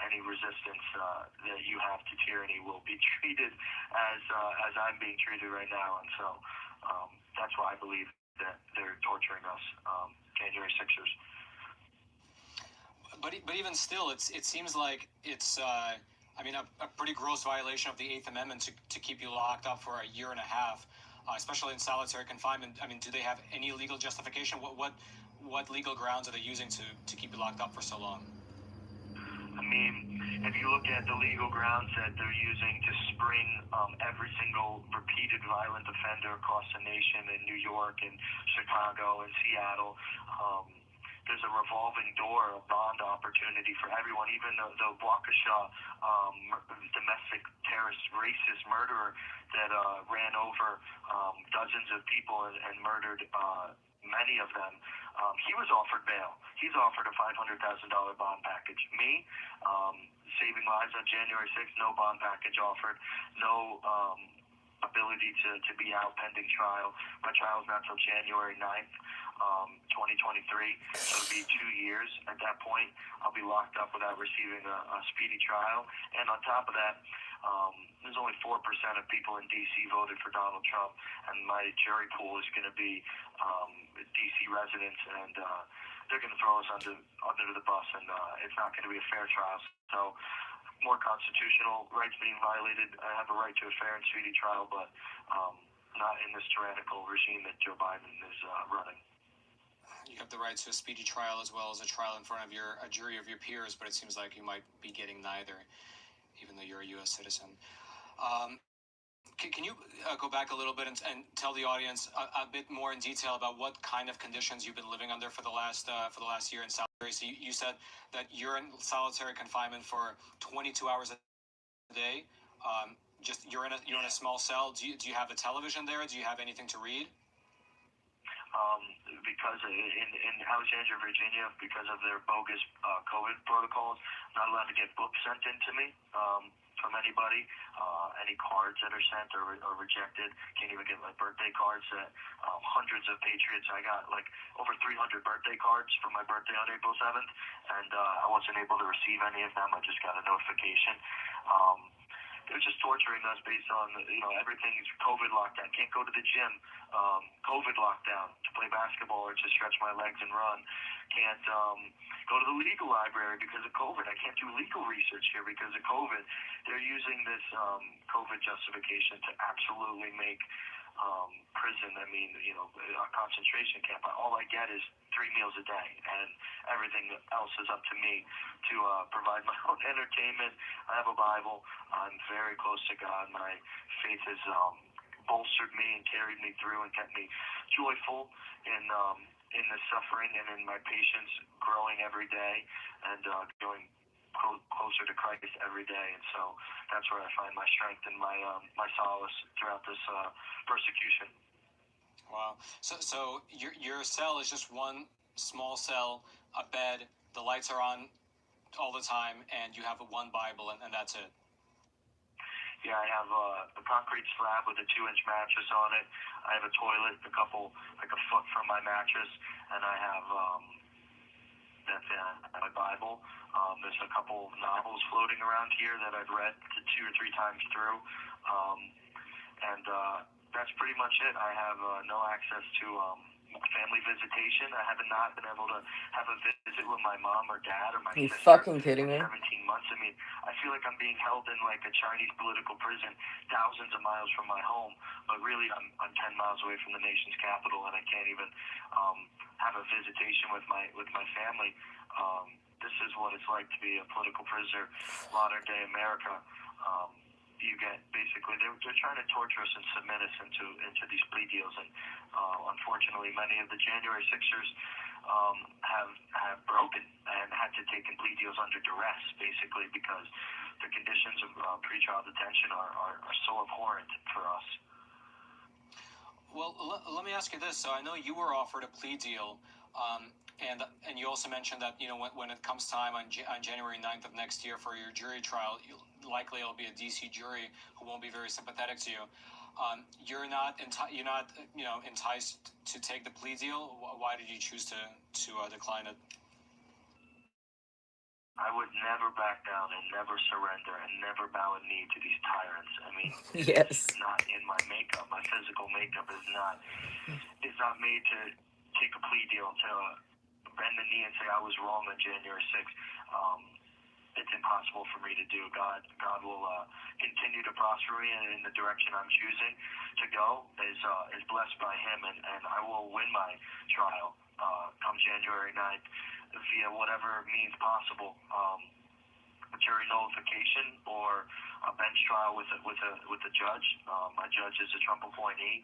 any resistance that you have to tyranny will be treated as I'm being treated right now. And so that's why I believe that they're torturing us, January 6ers. But even still, it seems like it's a pretty gross violation of the 8th Amendment to keep you locked up for a year and a half. Especially in solitary confinement. I mean, do they have any legal justification? What legal grounds are they using to keep you locked up for so long? I mean, if you look at the legal grounds that they're using to spring every single repeated violent offender across the nation in New York and Chicago and Seattle, there's a revolving door, a bond opportunity for everyone. Even the Waukesha domestic terrorist, racist murderer that ran over dozens of people and murdered many of them, he was offered bail. He's offered a $500,000 bond package. Me, saving lives on January 6th, no bond package offered, no ability to be out pending trial. My trial's not till January 9th. 2023, so it'll be 2 years. At that point, I'll be locked up without receiving a speedy trial. And on top of that, there's only 4% of people in D.C. voted for Donald Trump, and my jury pool is going to be D.C. residents, and they're going to throw us under the bus, and it's not going to be a fair trial. So more constitutional rights being violated. I have a right to a fair and speedy trial, but not in this tyrannical regime that Joe Biden is running. You have the right to a speedy trial as well as a trial in front of a jury of your peers, but it seems like you might be getting neither, even though you're a U.S. citizen. Can you go back a little bit and tell the audience a bit more in detail about what kind of conditions you've been living under for the last year in solitary? So you said that you're in solitary confinement for 22 hours a day. You're in a small cell. Do you have a television there? Do you have anything to read? because in Alexandria, Virginia, because of their bogus COVID protocols, not allowed to get books sent in to me from anybody. Any cards that are sent or rejected. Can't even get my birthday cards. Hundreds of patriots. I got like over 300 birthday cards for my birthday on April 7th, and I wasn't able to receive any of them. I just got a notification. It was just torturing us based on, everything's COVID lockdown. Can't go to the gym. COVID lockdown to play basketball or to stretch my legs and run. Can't go to the legal library because of COVID. I can't do legal research here because of COVID. They're using this COVID justification to absolutely make prison, a concentration camp. All I get is 3 meals a day, and everything else is up to me to provide my own entertainment. I have a Bible. I'm very close to God. My faith has bolstered me and carried me through and kept me joyful in the suffering and in my patience, growing every day and going closer to Christ every day. And so that's where I find my strength and my solace throughout this persecution. Wow. So your cell is just one small cell, a bed, the lights are on all the time, and you have one Bible, and that's it. Yeah, I have a concrete slab with a 2-inch mattress on it. I have a toilet, like a foot from my mattress, and I have that's it. My Bible. There's a couple novels floating around here that I've read 2 or 3 times through, and that's pretty much it. I have no access to family visitation. I have not been able to have a visit with my mom or dad or my You sister fucking kidding me? in 17 months. I mean, I feel like I'm being held in like a Chinese political prison, thousands of miles from my home, but really I'm 10 miles away from the nation's capital, and I can't even have a visitation with my family. This is what it's like to be a political prisoner, modern day America. You get basically they're trying to torture us and submit us into these plea deals, and unfortunately, many of the January 6ers have broken and had to take plea deals under duress, basically because the conditions of pretrial detention are so abhorrent for us. Well, let me ask you this. So I know you were offered a plea deal, and you also mentioned that when it comes time on January 9th of next year for your jury trial, likely it'll be a DC jury who won't be very sympathetic to you. You're not enticed to take the plea deal. Why did you choose to decline it? I would never back down and never surrender and never bow a knee to these tyrants. I mean, Yes. It's not in my makeup. My physical makeup is not made to take a plea deal, to bend the knee and say I was wrong on January 6th. It's impossible for me to do. God will continue to prosper me in the direction I'm choosing to go is blessed by Him, and I will win my trial come January 9th via whatever means possible. Jury nullification or a bench trial with a judge. My judge is a Trump appointee.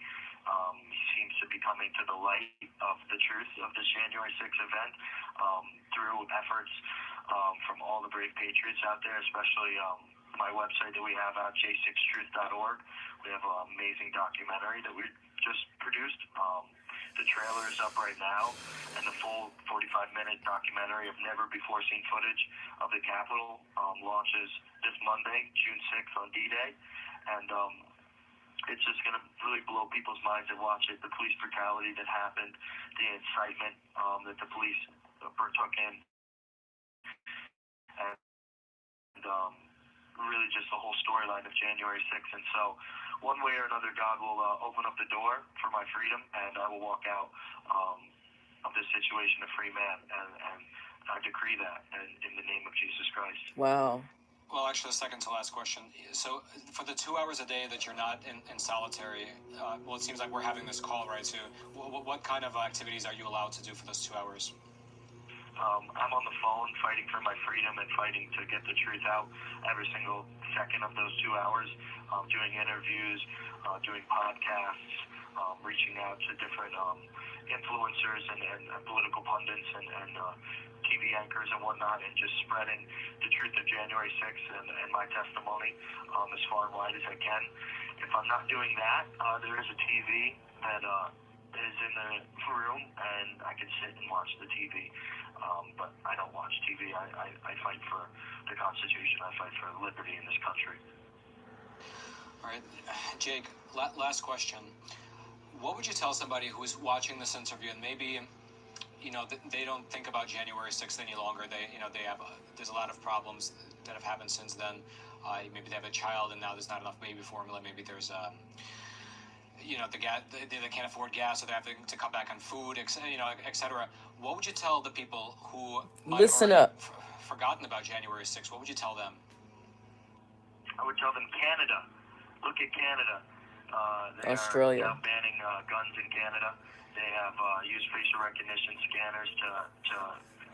He seems to be coming to the light of the truth of this January 6th event through efforts from all the brave patriots out there, especially my website that we have out, j6truth.org. We have an amazing documentary that we just produced. The trailer is up right now, and the full 45-minute documentary of never-before-seen footage of the Capitol launches this Monday, June 6th on D-Day, and it's just going to really blow people's minds that watch it. The police brutality that happened, the incitement that the police partook in, and really just the whole storyline of January 6th. And so one way or another, God will open up the door for my freedom, and I will walk out of this situation a free man, and I decree that in the name of Jesus Christ. Wow. Well, actually, the second to last question. So for the 2 hours a day that you're not in solitary, it seems like we're having this call, right? So what kind of activities are you allowed to do for those 2 hours? I'm on the phone fighting for my freedom and fighting to get the truth out every single second of those 2 hours, doing interviews, doing podcasts, reaching out to different influencers and political pundits and TV anchors and whatnot, and just spreading the truth of January 6th and my testimony as far and wide as I can. If I'm not doing that, there is a TV that is in the room, and I can sit and watch the TV. But I don't watch TV. I fight for the Constitution. I fight for liberty in this country. All right, Jake, last question. What would you tell somebody who's watching this interview and maybe, you know, they don't think about January 6th any longer? They have, there's a lot of problems that have happened since then. Maybe they have a child and now there's not enough baby formula. Maybe there's, you know, the gas, they can't afford gas, so they have to cut back on food, etc. What would you tell the people who might Listen have up. forgotten about January 6th? What would you tell them? I would tell them Canada. Look at Canada. They Australia. are now banning guns in Canada. They have used facial recognition scanners to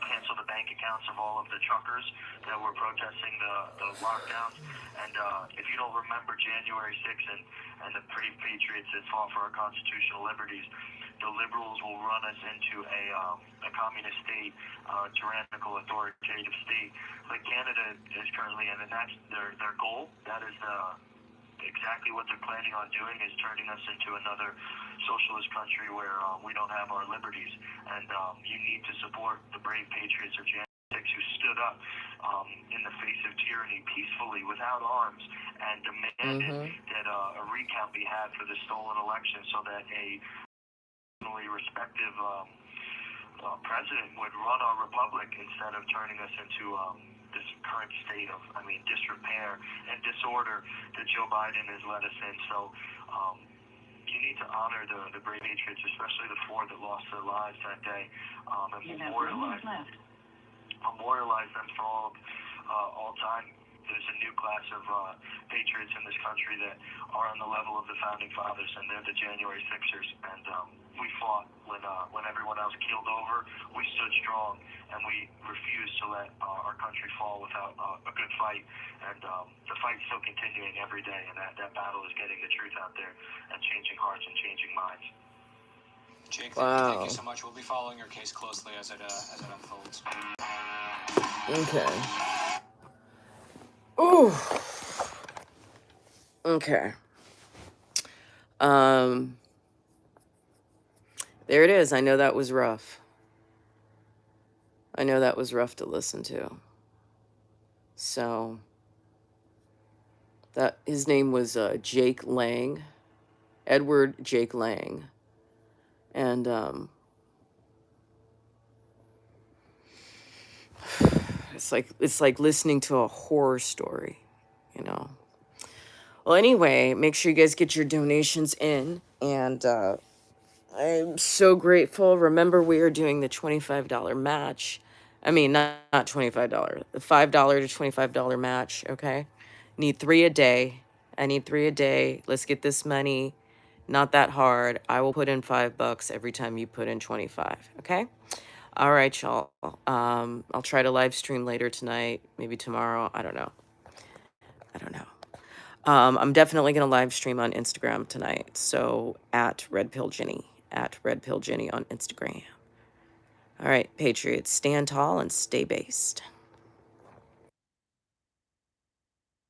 cancel the bank accounts of all of the truckers that were protesting the lockdowns. And if you don't remember January 6th and the brave patriots that fought for our constitutional liberties, the liberals will run us into a communist state, tyrannical, authoritative state like Canada is currently in, and that's their goal. That is exactly what they're planning on doing, is turning us into another socialist country where we don't have our liberties. And you need to support the brave patriots of January 6th who stood up in the face of tyranny peacefully without arms and demanded that a recount be had for the stolen election so that a respective president would run our republic instead of turning us into this current state of, disrepair and disorder that Joe Biden has led us in. So you need to honor the brave patriots, especially the 4 that lost their lives that day, and memorialize them for all time. There's a new class of patriots in this country that are on the level of the founding fathers, and they're the January 6ers. And we fought when everyone else keeled over. We stood strong, and we refused to let our country fall without a good fight. And the fight's still continuing every day, and that battle is getting the truth out there and changing hearts and changing minds. Jake, thank you so much. We'll be following your case closely as it unfolds. Okay. Ooh. Okay. There it is. I know that was rough. I know that was rough to listen to. So that his name was Jake Lang, Edward Jake Lang, and it's like listening to a horror story, you know. Well, anyway, make sure you guys get your donations in, and I'm so grateful. Remember, we are doing the $25 match. I mean, not $25, the $5 to $25 match, okay? Need 3 a day. I need 3 a day. Let's get this money. Not that hard. I will put in $5 every time you put in 25, okay? All right, y'all. I'll try to live stream later tonight, maybe tomorrow. I don't know. I'm definitely going to live stream on Instagram tonight. So at redpilljenny on Instagram. All right, Patriots, stand tall and stay based.